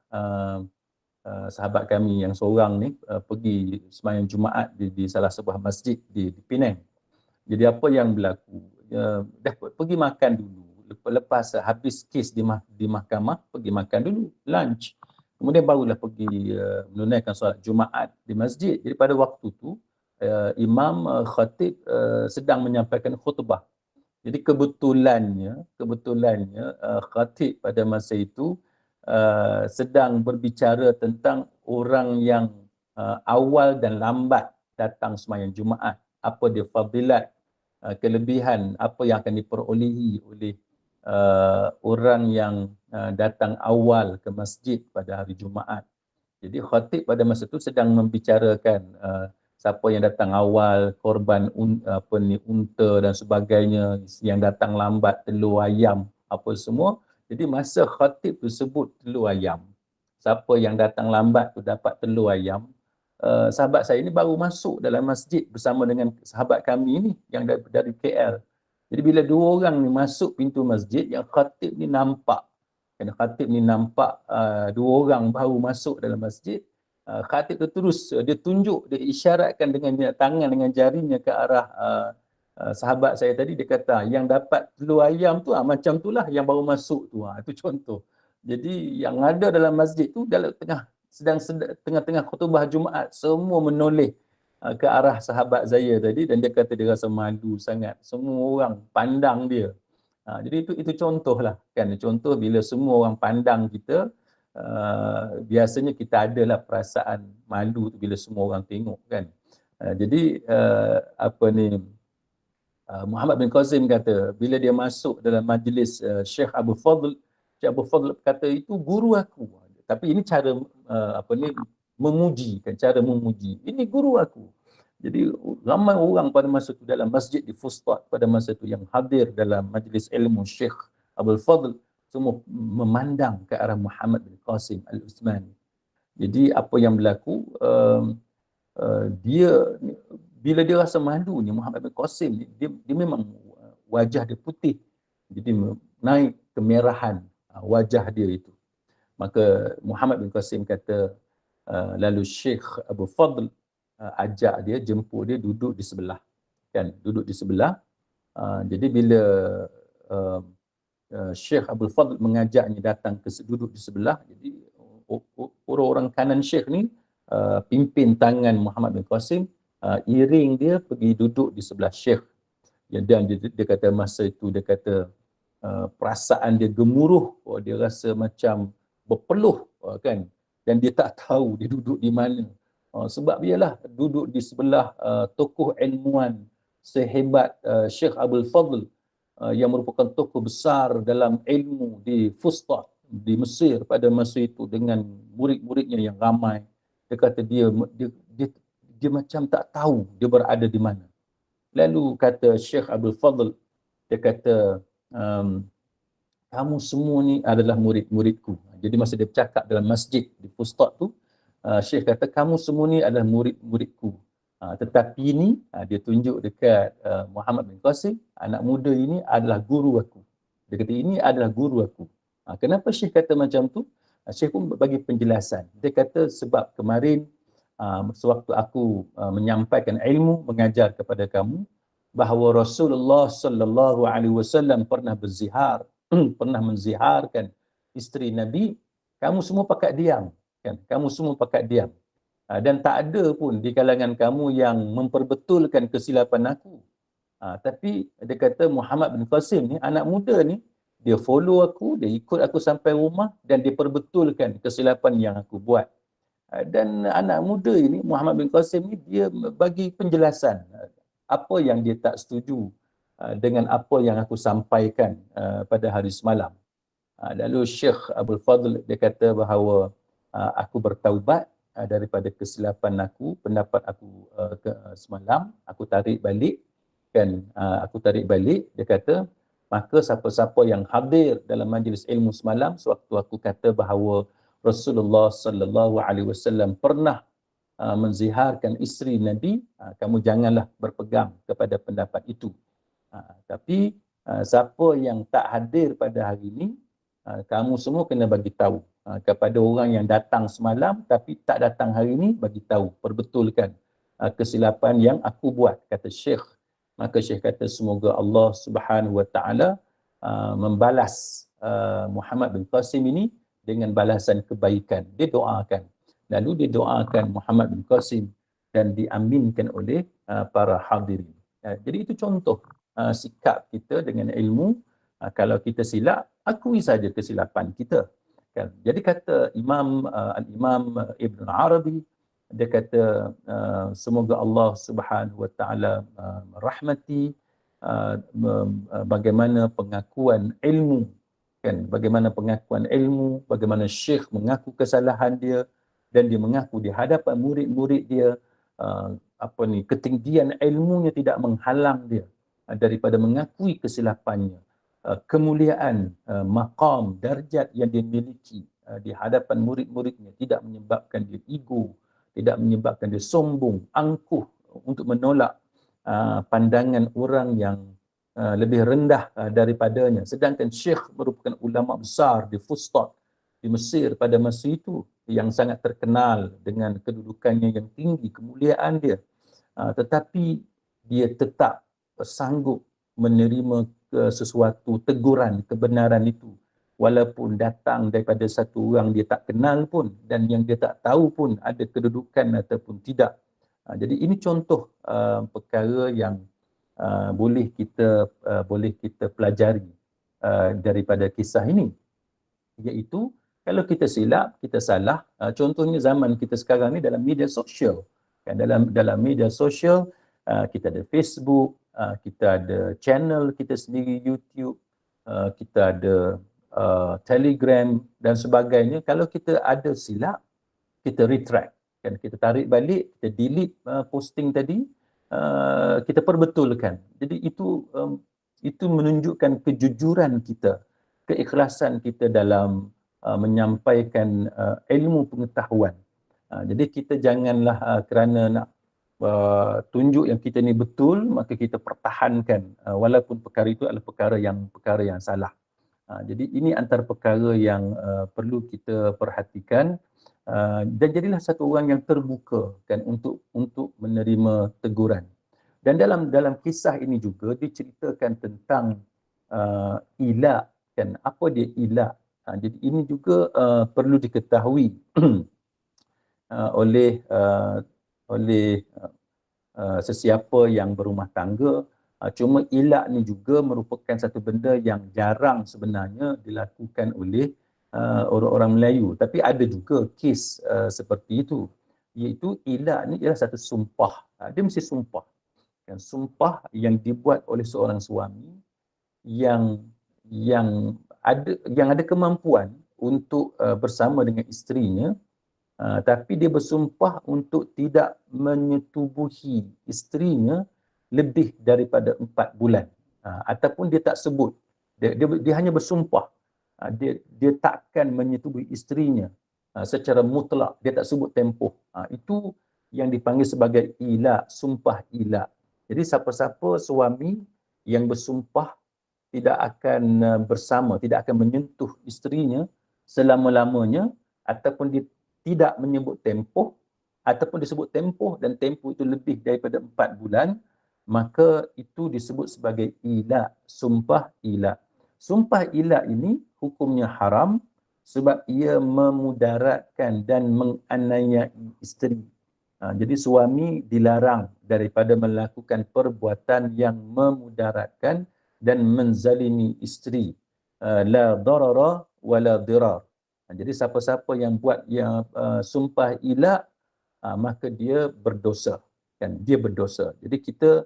sahabat kami yang seorang ni pergi sembahyang Jumaat di salah sebuah masjid di Penang. Jadi apa yang berlaku? Dah pergi makan dulu. Lepas habis kes di mahkamah, pergi makan dulu, lunch. Kemudian barulah pergi menunaikan solat Jumaat di masjid. Jadi pada waktu tu imam khatib sedang menyampaikan khutbah. Jadi kebetulannya khatib pada masa itu sedang berbicara tentang orang yang awal dan lambat datang sembahyang Jumaat. Apa dia fadilat, kelebihan, apa yang akan diperolehi oleh orang yang datang awal ke masjid pada hari Jumaat. Jadi khatib pada masa itu sedang membicarakan siapa yang datang awal, korban unta dan sebagainya, yang datang lambat telur ayam, apa semua. Jadi masa khatib tu sebut telur ayam, siapa yang datang lambat tu dapat telur ayam, sahabat saya ni baru masuk dalam masjid bersama dengan sahabat kami ni yang dari KL. Jadi bila dua orang ni masuk pintu masjid, yang khatib ni nampak, dua orang baru masuk dalam masjid, khatib tu terus dia tunjuk, dia isyaratkan dengan tangan, dengan jarinya ke arah sahabat saya tadi. Dia kata yang dapat telur ayam tu macam itulah yang baru masuk tu. Itu contoh. Jadi yang ada dalam masjid tu dalam tengah-tengah khutbah Jumaat, semua menoleh ke arah sahabat saya tadi, dan dia kata dia rasa malu sangat. Semua orang pandang dia. Jadi itu contohlah kan, contoh bila semua orang pandang kita, biasanya kita adalah perasaan malu bila semua orang tengok kan. Jadi Muhammad bin Qasim kata bila dia masuk dalam majlis Syekh Abu Fadl kata itu guru aku. Tapi ini cara memuji kan, cara memuji. Ini guru aku. Jadi ramai orang pada masa itu dalam masjid di Fustat pada masa itu yang hadir dalam majlis ilmu Syekh Abu Fadl, semua memandang ke arah Muhammad bin Qasim Al-Utsmani. Jadi apa yang berlaku, dia bila dia rasa malu ni, Muhammad bin Qasim ni, dia memang wajah dia putih. Jadi naik kemerahan wajah dia itu. Maka Muhammad bin Qasim kata, lalu Syekh Abu Fadl ajak dia, jemput dia duduk di sebelah. Kan, duduk di sebelah. Jadi bila Syekh Abu Fadl mengajaknya datang ke duduk di sebelah, jadi orang-orang kanan Syekh ni pimpin tangan Muhammad bin Qasim, iring dia pergi duduk di sebelah Syekh. Dan dia kata masa itu, dia kata perasaan dia gemuruh, dia rasa macam berpeluh kan, dan dia tak tahu dia duduk di mana. Sebab ialah duduk di sebelah tokoh ilmuwan sehebat Syekh Abdul Fadl, yang merupakan tokoh besar dalam ilmu di Fustat di Mesir pada masa itu, dengan murid-muridnya yang ramai. Dia kata dia macam tak tahu dia berada di mana. Lalu kata Syekh Abdul Fadl, dia kata um, kamu semua ni adalah murid-muridku. Jadi masa dia bercakap dalam masjid di Fustat tu, Syekh kata kamu semua ni adalah murid-muridku. Tetapi ni dia tunjuk dekat Muhammad bin Qasim, anak muda ini adalah guru aku. Dia kata ini adalah guru aku. Kenapa Syekh kata macam tu? Syekh pun bagi penjelasan. Dia kata sebab kemarin sewaktu aku menyampaikan ilmu, mengajar kepada kamu bahawa Rasulullah sallallahu alaihi wasallam pernah berzihar, pernah menziharkan isteri Nabi, kamu semua pakat diam, kan? Kamu semua pakat diam. Dan tak ada pun di kalangan kamu yang memperbetulkan kesilapan aku. Tapi dia kata Muhammad bin Qasim ni, anak muda ni, dia follow aku, dia ikut aku sampai rumah dan dia perbetulkan kesilapan yang aku buat. Dan anak muda ini, Muhammad bin Qasim ni, dia bagi penjelasan apa yang dia tak setuju dengan apa yang aku sampaikan pada hari semalam. Lalu Syekh Abdul Fadl dia kata bahawa aku bertaubat daripada kesilapan aku, pendapat aku semalam, aku tarik balik, kan, aku tarik balik. Dia kata, maka siapa-siapa yang hadir dalam majlis ilmu semalam sewaktu aku kata bahawa Rasulullah sallallahu alaihi wasallam pernah menziharkan isteri Nabi, kamu janganlah berpegang kepada pendapat itu. Tapi siapa yang tak hadir pada hari ini, kamu semua kena bagi tahu kepada orang yang datang semalam tapi tak datang hari ini, bagi tahu, perbetulkan kesilapan yang aku buat, kata Syekh. Maka Syekh kata semoga Allah Subhanahu Wa Taala membalas Muhammad bin Qasim ini dengan balasan kebaikan. Dia doakan. Lalu dia doakan Muhammad bin Qasim dan diaminkan oleh para hadirin. Jadi itu contoh sikap kita dengan ilmu. Kalau kita silap, akui saja kesilapan kita. Kan? Jadi kata Al-Imam Ibn Arabi, dia kata semoga Allah Subhanahu Wa Taala merahmati bagaimana pengakuan ilmu, kan? Bagaimana pengakuan ilmu, bagaimana Syekh mengaku kesalahan dia dan dia mengaku di hadapan murid-murid dia, ketinggian ilmunya tidak menghalang dia daripada mengakui kesilapannya. Kemuliaan maqam darjat yang dia miliki di hadapan murid-muridnya tidak menyebabkan dia ego, tidak menyebabkan dia sombong, angkuh untuk menolak pandangan orang yang lebih rendah daripadanya. Sedangkan Syekh merupakan ulama besar di Fustat di Mesir pada masa itu, yang sangat terkenal dengan kedudukannya yang tinggi, kemuliaan dia. Tetapi dia tetap sanggup menerima sesuatu teguran, kebenaran itu, walaupun datang daripada satu orang dia tak kenal pun dan yang dia tak tahu pun ada kedudukan ataupun tidak. Jadi ini contoh perkara yang boleh kita pelajari daripada kisah ini, iaitu kalau kita silap, kita salah. Contohnya zaman kita sekarang ni dalam media sosial. Dalam media sosial, kita ada Facebook, kita ada channel kita sendiri YouTube, kita ada Telegram dan sebagainya. Kalau kita ada silap, kita retract, kan? Kita tarik balik, kita delete posting tadi, kita perbetulkan. Jadi itu menunjukkan kejujuran kita, keikhlasan kita dalam menyampaikan ilmu pengetahuan. Jadi kita janganlah kerana nak tunjuk yang kita ni betul, maka kita pertahankan walaupun perkara itu adalah perkara yang salah. Jadi ini antara perkara yang perlu kita perhatikan, dan jadilah satu orang yang terbuka, kan, untuk menerima teguran. Dan dalam kisah ini juga diceritakan tentang ila, kan, apa dia ila. Jadi ini juga perlu diketahui oleh sesiapa yang berumah tangga. Cuma ilak ni juga merupakan satu benda yang jarang sebenarnya dilakukan oleh orang-orang Melayu. Tapi ada juga kes seperti itu, iaitu ilak ni ialah satu sumpah. Dia mesti sumpah. Dan sumpah yang dibuat oleh seorang suami yang ada kemampuan untuk bersama dengan isterinya, tapi dia bersumpah untuk tidak menyetubuhi isterinya lebih daripada 4 bulan, ataupun dia tak sebut Dia hanya bersumpah. Dia takkan menyetubui isterinya secara mutlak, dia tak sebut tempoh. Itu yang dipanggil sebagai ila, sumpah ila. Jadi siapa-siapa suami yang bersumpah tidak akan bersama, tidak akan menyentuh isterinya selama-lamanya, ataupun dia tidak menyebut tempoh, ataupun disebut tempoh dan tempoh itu lebih daripada 4 bulan, maka itu disebut sebagai ila, sumpah ila. Sumpah ila ini hukumnya haram sebab ia memudaratkan dan menganiayai isteri. Jadi suami dilarang daripada melakukan perbuatan yang memudaratkan dan menzalimi isteri. La darara wa la dirar. Jadi siapa-siapa yang buat yang sumpah ila, maka dia berdosa. Kan? Dia berdosa. Jadi kita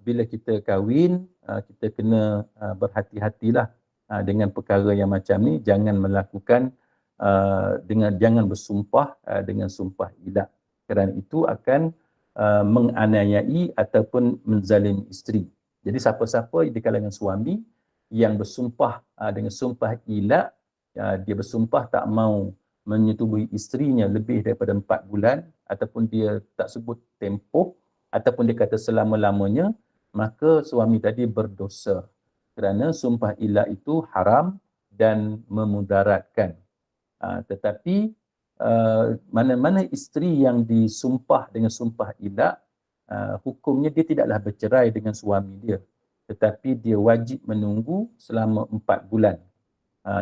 bila kita kahwin, kita kena berhati-hatilah dengan perkara yang macam ni. Jangan melakukan jangan bersumpah dengan sumpah ila. Kerana itu akan menganiayai ataupun menzalimi isteri. Jadi siapa-siapa di kalangan suami yang bersumpah dengan sumpah ila, dia bersumpah tak mau menyetubui isterinya lebih daripada 4 bulan, ataupun dia tak sebut tempoh, ataupun dia kata selama-lamanya, maka suami tadi berdosa. Kerana sumpah ila itu haram dan memudaratkan. Tetapi mana-mana isteri yang disumpah dengan sumpah ila, hukumnya dia tidaklah bercerai dengan suami dia, tetapi dia wajib menunggu selama 4 bulan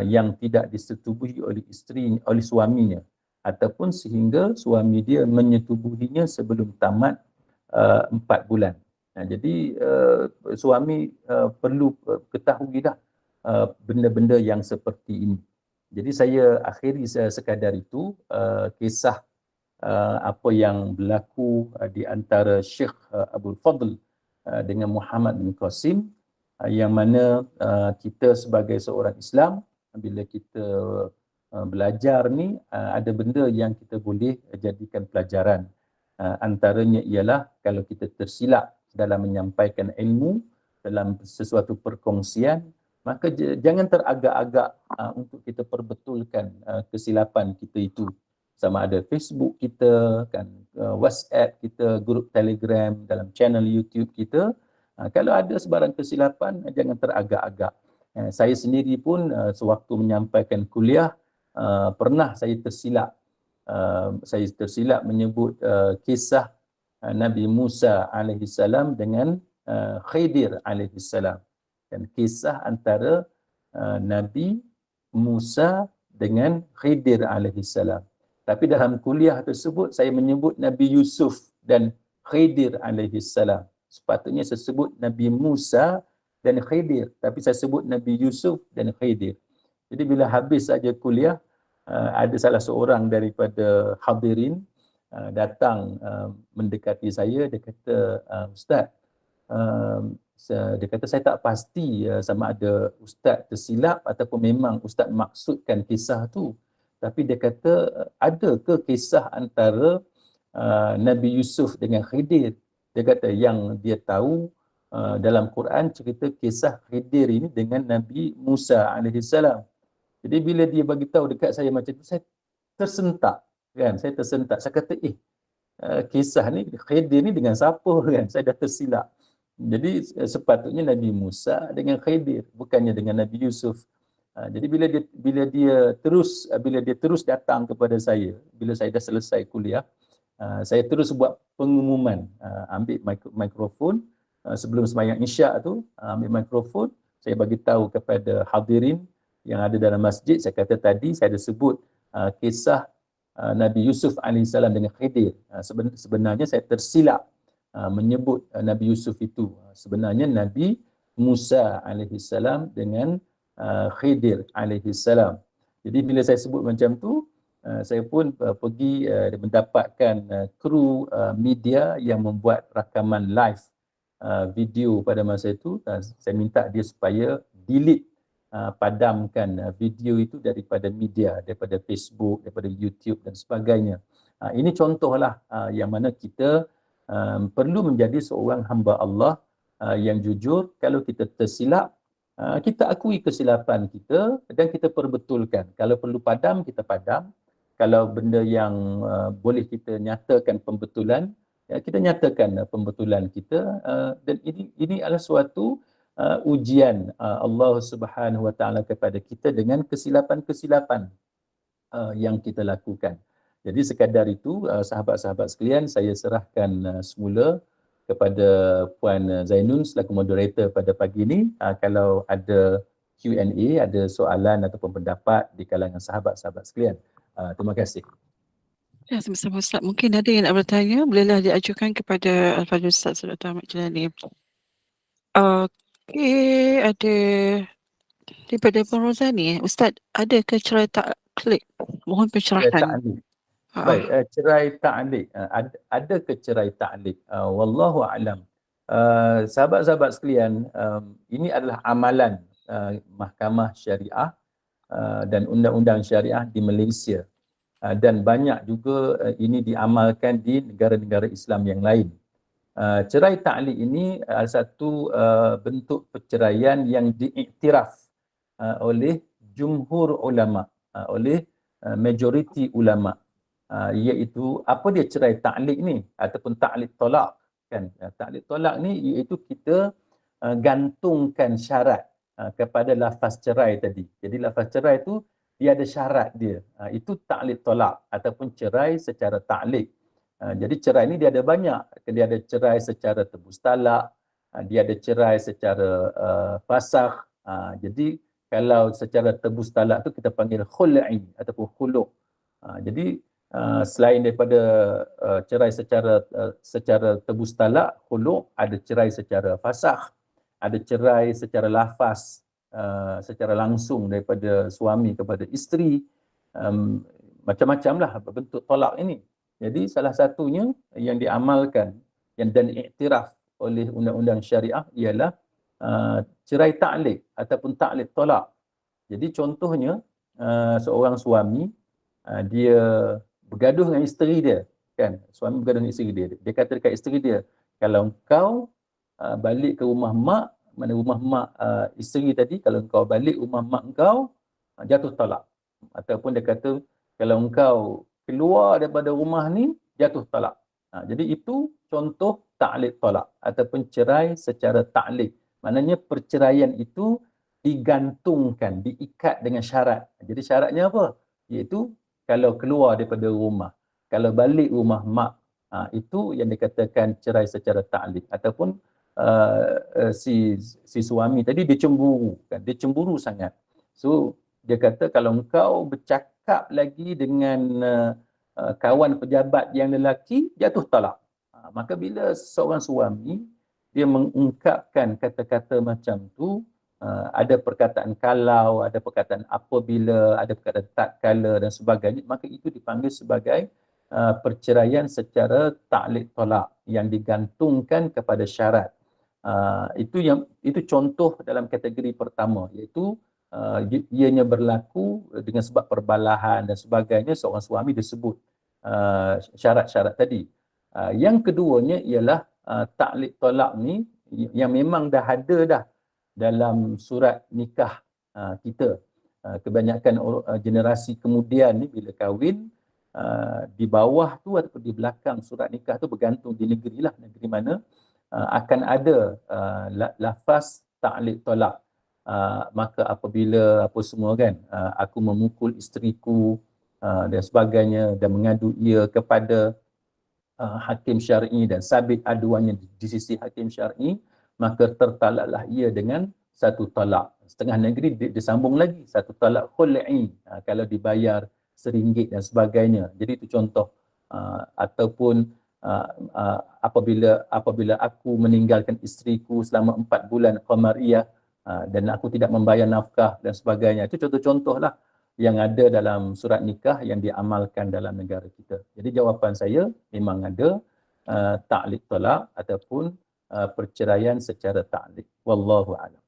yang tidak disetubuhi oleh isteri, oleh suaminya, ataupun sehingga suami dia menyetubuhinya sebelum tamat 4 bulan. Jadi suami perlu ketahuilah benda-benda yang seperti ini. Jadi saya akhiri sekadar itu kisah apa yang berlaku di antara Syekh Abdul Fadl dengan Muhammad bin Qasim, yang mana kita sebagai seorang Islam, bila kita belajar ni, ada benda yang kita boleh jadikan pelajaran. Antaranya ialah kalau kita tersilap dalam menyampaikan ilmu, dalam sesuatu perkongsian, maka jangan teragak-agak untuk kita perbetulkan kesilapan kita itu. Sama ada Facebook kita, kan, WhatsApp kita, grup Telegram, dalam channel YouTube kita. Kalau ada sebarang kesilapan, jangan teragak-agak. Saya sendiri pun sewaktu menyampaikan kuliah, pernah saya tersilap. Saya tersilap menyebut kisah Nabi Musa AS dengan Khidir AS. Dan kisah antara Nabi Musa dengan Khidir AS. Tapi dalam kuliah tersebut saya menyebut Nabi Yusuf dan Khidir AS. Sepatutnya saya sebut Nabi Musa dan Khidir, tapi saya sebut Nabi Yusuf dan Khidir. Jadi bila habis saja kuliah, ada salah seorang daripada hadirin datang mendekati saya. Dia kata, Ustaz, dia kata saya tak pasti sama ada Ustaz tersilap ataupun memang Ustaz maksudkan kisah tu. Tapi dia kata, ada ke kisah antara Nabi Yusuf dengan Khidir? Dia kata yang dia tahu dalam Quran cerita kisah Khidir ini dengan Nabi Musa AS. Jadi bila dia bagi tahu dekat saya macam tu, saya tersentak. Kan? Saya tersentak. Saya kata, kisah ni, Khidir ni dengan siapa? Kan? Saya dah tersilap. Jadi sepatutnya Nabi Musa dengan Khidir, bukannya dengan Nabi Yusuf. Jadi bila dia terus datang kepada saya, bila saya dah selesai kuliah, saya terus buat pengumuman, ambil mikrofon sebelum sembahyang Isyak tu, ambil mikrofon, saya bagi tahu kepada hadirin yang ada dalam masjid. Saya kata tadi saya ada sebut kisah Nabi Yusuf AS dengan Khidir. Sebenarnya saya tersilap menyebut Nabi Yusuf itu. Sebenarnya Nabi Musa AS dengan Khidir AS. Jadi bila saya sebut macam tu, saya pun pergi mendapatkan kru media yang membuat rakaman live video pada masa itu. Saya minta dia supaya delete, padamkan video itu daripada media, daripada Facebook, daripada YouTube dan sebagainya. Ini contohlah yang mana kita perlu menjadi seorang hamba Allah yang jujur. Kalau kita tersilap, Kita akui kesilapan kita dan kita perbetulkan. Kalau perlu padam, kita padam. Kalau benda yang boleh kita nyatakan pembetulan, kita nyatakan pembetulan kita. Dan ini adalah suatu ujian Allah Subhanahu Wa Taala kepada kita dengan kesilapan-kesilapan yang kita lakukan. Jadi sekadar itu, sahabat-sahabat sekalian, saya serahkan semula kepada Puan Zainun selaku moderator pada pagi ini. Kalau ada Q&A, ada soalan ataupun pendapat di kalangan sahabat-sahabat sekalian. Terima kasih. Ya, sama-sama Ustaz. Mungkin ada yang nak bertanya, bolehlah diajukan kepada Al-Fadhil Ustaz Dr. Ahmad Jelani. Okey, ada daripada Puan Rozani. Ustaz, ada ke cerai taklid? Mohon pencerahan. Baik, cerai ta'liq. Ada ke cerai ta'liq? Wallahu a'lam. Sahabat-sahabat sekalian, ini adalah amalan mahkamah syariah dan undang-undang syariah di Malaysia. Dan banyak juga ini diamalkan di negara-negara Islam yang lain. Cerai ta'liq ini adalah satu bentuk perceraian yang diiktiraf oleh jumhur ulama, oleh majoriti ulama. Iaitu apa dia cerai ta'liq ni ataupun ta'liq tolak kan. Ta'liq tolak ni iaitu kita gantungkan syarat kepada lafaz cerai tadi. Jadi lafaz cerai tu dia ada syarat dia. Itu ta'liq tolak ataupun cerai secara ta'liq. Jadi cerai ni dia ada banyak. Dia ada cerai secara tebus talak, dia ada cerai secara fasakh. Jadi kalau secara tebus talak tu kita panggil khul'i ataupun khulu'. Jadi selain daripada cerai secara tebus talak, khulu', ada cerai secara fasakh, ada cerai secara lafaz, secara langsung daripada suami kepada isteri, macam-macam lah bentuk tolak ini. Jadi salah satunya yang diamalkan dan iktiraf oleh undang-undang syariah ialah cerai ta'liq ataupun ta'liq tolak. Jadi contohnya seorang suami dia bergaduh dengan isteri dia, kan? Suami bergaduh dengan isteri dia. Dia kata dekat isteri dia, kalau engkau balik ke rumah mak, mana rumah mak isteri tadi, kalau engkau balik rumah mak engkau, jatuh talak. Ataupun dia kata, kalau engkau keluar daripada rumah ni, jatuh talak. Jadi itu contoh ta'liq talak ataupun cerai secara ta'liq. Maknanya perceraian itu digantungkan, diikat dengan syarat. Jadi syaratnya apa? Iaitu kalau keluar daripada rumah, kalau balik rumah mak, itu yang dikatakan cerai secara ta'liq. Ataupun si suami tadi dia cemburu, kan? Dia cemburu sangat. So dia kata kalau engkau bercakap lagi dengan kawan pejabat yang lelaki, jatuh talak. Maka bila seorang suami dia mengungkapkan kata-kata macam tu, ada perkataan kalau, ada perkataan apabila, ada perkataan tak kala dan sebagainya, maka itu dipanggil sebagai perceraian secara ta'liq tolak yang digantungkan kepada syarat. Itu contoh dalam kategori pertama, iaitu ianya berlaku dengan sebab perbalahan dan sebagainya, seorang suami disebut syarat-syarat tadi. Yang keduanya ialah ta'liq tolak ni yang memang dah ada dah dalam surat nikah kita. Kebanyakan generasi kemudian ni bila kahwin, di bawah tu ataupun di belakang surat nikah tu bergantung di negeri mana akan ada lafaz ta'liq tolak. Maka apabila apa semua kan, aku memukul isteriku dan sebagainya dan mengadu ia kepada hakim syar'i dan sabit aduannya di sisi hakim syar'i, maka tertalaklah ia dengan satu talak. Setengah negeri disambung lagi satu talak khul'i kalau dibayar RM1 dan sebagainya. Jadi itu contoh. Ataupun apabila aku meninggalkan isteriku selama 4 bulan qamariyah dan aku tidak membayar nafkah dan sebagainya. Itu contoh-contoh lah yang ada dalam surat nikah yang diamalkan dalam negara kita. Jadi jawapan saya memang ada ta'liq talak ataupun perceraian secara ta'liq. Wallahu a'lam.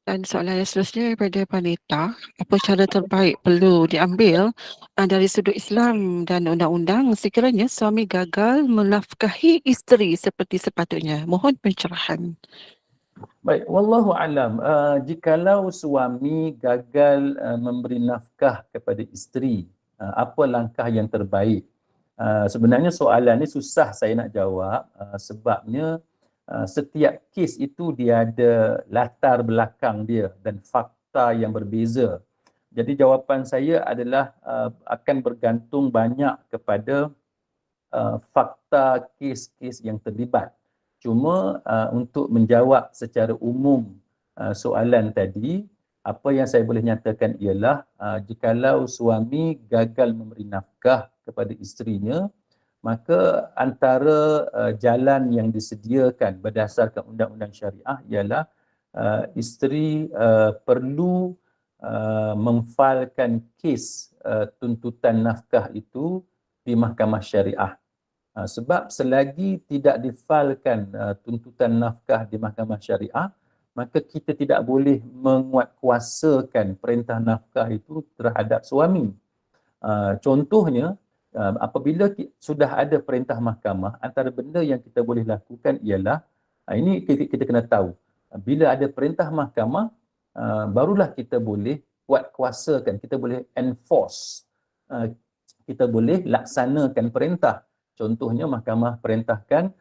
Dan soalan yang seterusnya daripada Panita, apa cara terbaik perlu diambil dari sudut Islam dan undang-undang sekiranya suami gagal menafkahi isteri seperti sepatutnya? Mohon pencerahan. Baik, wallahu alam. Jikalau suami gagal memberi nafkah kepada isteri, apa langkah yang terbaik? Sebenarnya soalan ni susah saya nak jawab, sebabnya setiap kes itu dia ada latar belakang dia dan fakta yang berbeza. Jadi jawapan saya adalah akan bergantung banyak kepada fakta kes-kes yang terlibat. Cuma untuk menjawab secara umum soalan tadi, apa yang saya boleh nyatakan ialah jikalau suami gagal memberi nafkah kepada isterinya, maka antara jalan yang disediakan berdasarkan undang-undang syariah ialah isteri perlu memfailkan kes tuntutan nafkah itu di mahkamah syariah. Sebab selagi tidak difailkan tuntutan nafkah di mahkamah syariah, maka kita tidak boleh menguatkuasakan perintah nafkah itu terhadap suami. Contohnya, apabila sudah ada perintah mahkamah, antara benda yang kita boleh lakukan ialah, ini kita kena tahu, bila ada perintah mahkamah, barulah kita boleh kuatkuasakan, kita boleh enforce, kita boleh laksanakan perintah. Contohnya mahkamah perintahkan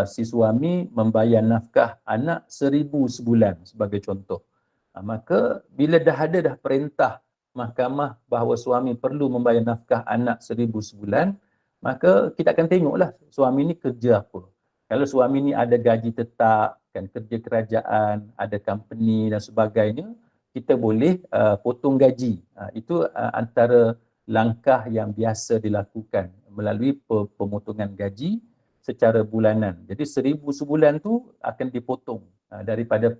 si suami membayar nafkah anak 1,000 sebulan sebagai contoh. Maka bila dah ada perintah mahkamah bahawa suami perlu membayar nafkah anak 1,000 sebulan, maka kita akan tengoklah suami ni kerja apa. Kalau suami ni ada gaji tetap, kan, kerja kerajaan, ada company dan sebagainya, kita boleh potong gaji. Itu antara langkah yang biasa dilakukan melalui pemotongan gaji secara bulanan. Jadi 1,000 sebulan tu akan dipotong daripada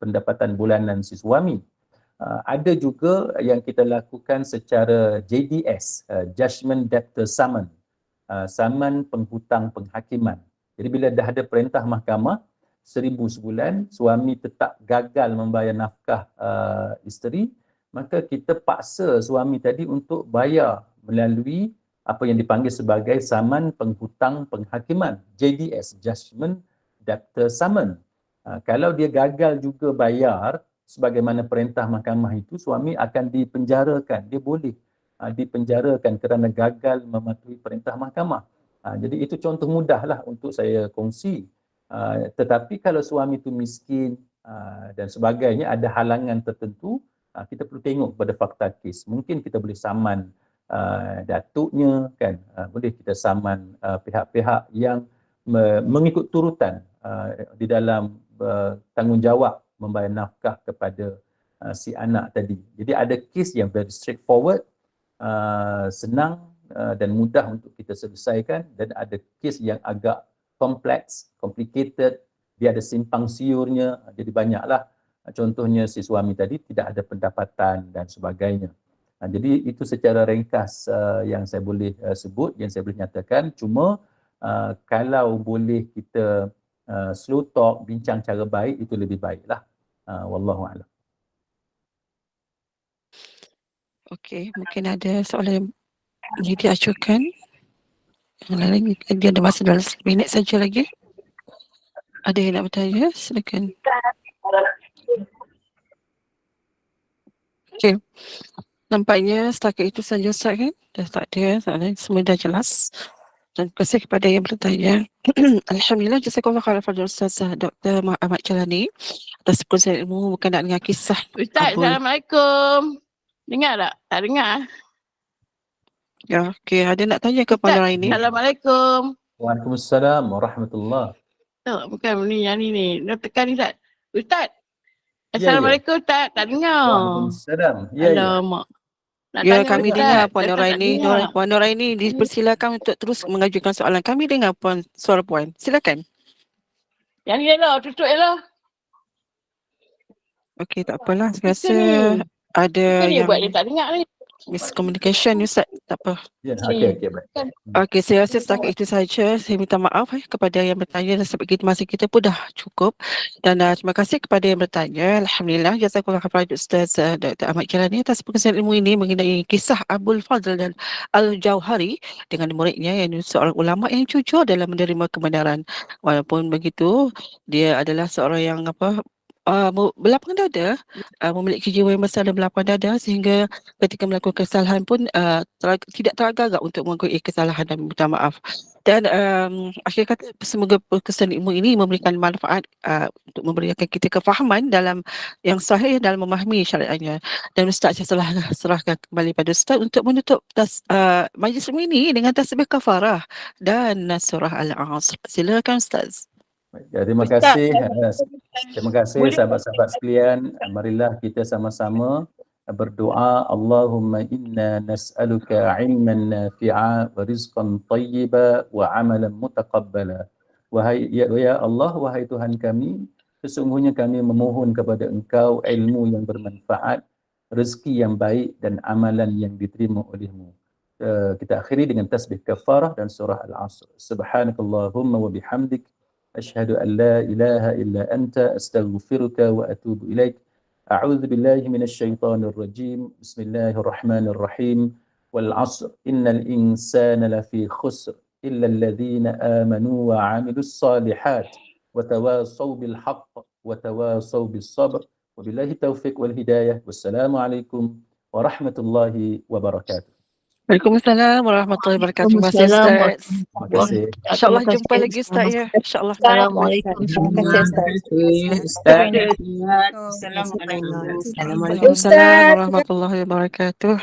pendapatan bulanan si suami. Ada juga yang kita lakukan secara JDS, Judgment Debtor Summon, saman penghutang penghakiman. Jadi bila dah ada perintah mahkamah 1,000 sebulan, suami tetap gagal membayar nafkah isteri, maka kita paksa suami tadi untuk bayar melalui apa yang dipanggil sebagai saman penghutang penghakiman, JDS, Judgment Debtor Summon. Kalau dia gagal juga bayar sebagaimana perintah mahkamah itu, suami akan dipenjarakan. Dia boleh dipenjarakan kerana gagal mematuhi perintah mahkamah. Jadi itu contoh mudahlah untuk saya kongsi. Tetapi kalau suami itu miskin dan sebagainya, ada halangan tertentu, kita perlu tengok pada fakta kes. Mungkin kita boleh saman datuknya, kan, boleh kita saman pihak-pihak yang mengikut turutan di dalam tanggungjawab membayar nafkah kepada si anak tadi. Jadi ada kes yang very straightforward, senang dan mudah untuk kita selesaikan, dan ada kes yang agak kompleks, complicated, dia ada simpang siurnya, jadi banyaklah. Contohnya si suami tadi tidak ada pendapatan dan sebagainya. Jadi itu secara ringkas yang saya boleh sebut, yang saya boleh nyatakan. Cuma kalau boleh kita slow talk, bincang cara baik, itu lebih baiklah. Wallahu a'lam. Okey, mungkin ada soalan yang diajukan. Yang lain, dia ada masa dalam 1 minit saja lagi. Ada yang nak bertanya? Silakan. Okey. Nampaknya setakat itu saja, Ustaz, kan? Dah tak ada soalan, semua dah jelas. Dan terima kasih kepada yang bertanya. Alhamdulillah, jazakallah khairan kepada Ustazah Dr. Ahmad Jalani atas perkongsian ilmu berkenaan dengan kisah Ustaz, Abul. Assalamualaikum. Dengar tak? Tak dengar. Ya, okey. Ada nak tanya ke Puan Ustaz, Nuraini? Assalamualaikum. Waalaikumsalam warahmatullahi. Oh, bukan ni yang ni. Nak tekan ni, Ustaz. Ustaz. Ya, Assalamualaikum, Ustaz. Tak dengar. Waalaikumsalam. Ya, ya. Alamak. Nak Ya, tanya kami Ustaz. dengar Puan Cakap tak Nuraini. dengar. Puan Nuraini dipersilakan untuk terus mengajukan soalan. Kami dengar suara Puan. Silakan. Yang ni lah, tutup lah. Okey, tak apalah. Saya rasa Kita ni. ada Kita ni yang buat dia tak dengar ni. miscommunication Ustaz, tak apa. Ya, okey, baik. Okey, saya rasa setakat itu saja. Saya minta maaf kepada yang bertanya dan sebab kita masa kita pun dah cukup. Dan terima kasih kepada yang bertanya. Alhamdulillah, jazakallah khairan Ustaz Dr. Ahmad Jalani atas perkongsian ilmu ini mengenai kisah Abdul Fadl dan Al-Jauhari dengan muridnya yang seorang ulama yang jujur dalam menerima kebenaran. Walaupun begitu, dia adalah seorang yang berlapang dada, memiliki jiwa yang besar dan berlapang dada sehingga ketika melakukan kesalahan pun tidak teragak-agak untuk mengakui kesalahan dan minta maaf. Dan akhir kata semoga perkongsian ilmu ini memberikan manfaat untuk memberikan kita kefahaman dalam yang sahih dalam memahami syariatnya. Dan Ustaz saya serahkan kembali pada Ustaz untuk menutup majlis ilmu ini dengan tasbih kafarah dan surah Al-Asr. Silakan Ustaz. Ya, terima kasih sahabat-sahabat sekalian. Marilah kita sama-sama berdoa, Allahumma inna nas'aluka ilman nafi'a wa rizqan tayyiba wa amalan mutaqabbala. Wahai ya Allah, wahai Tuhan kami, sesungguhnya kami memohon kepada Engkau ilmu yang bermanfaat, rezeki yang baik dan amalan yang diterima olehmu. Kita akhiri dengan tasbih kafarah dan surah Al-Asr. Subhanakallahumma wa bihamdik أشهد أن لا إله إلا أنت أستغفرك وأتوب إليك أعوذ بالله من الشيطان الرجيم بسم الله الرحمن الرحيم والعصر إن الإنسان لفي خسر إلا الذين آمنوا وعملوا الصالحات وتواصوا بالحق وتواصوا بالصبر وبالله التوفيق والهداية والسلام عليكم ورحمة الله وبركاته. Waalaikumsalam warahmatullahi wabarakatuh. Terima kasih Ustaz. Terima kasih. InsyaAllah jumpa lagi Ustaz ya. InsyaAllah. Assalamualaikum. Terima kasih Ustaz. Assalamualaikum. Waalaikumsalam warahmatullahi wabarakatuh.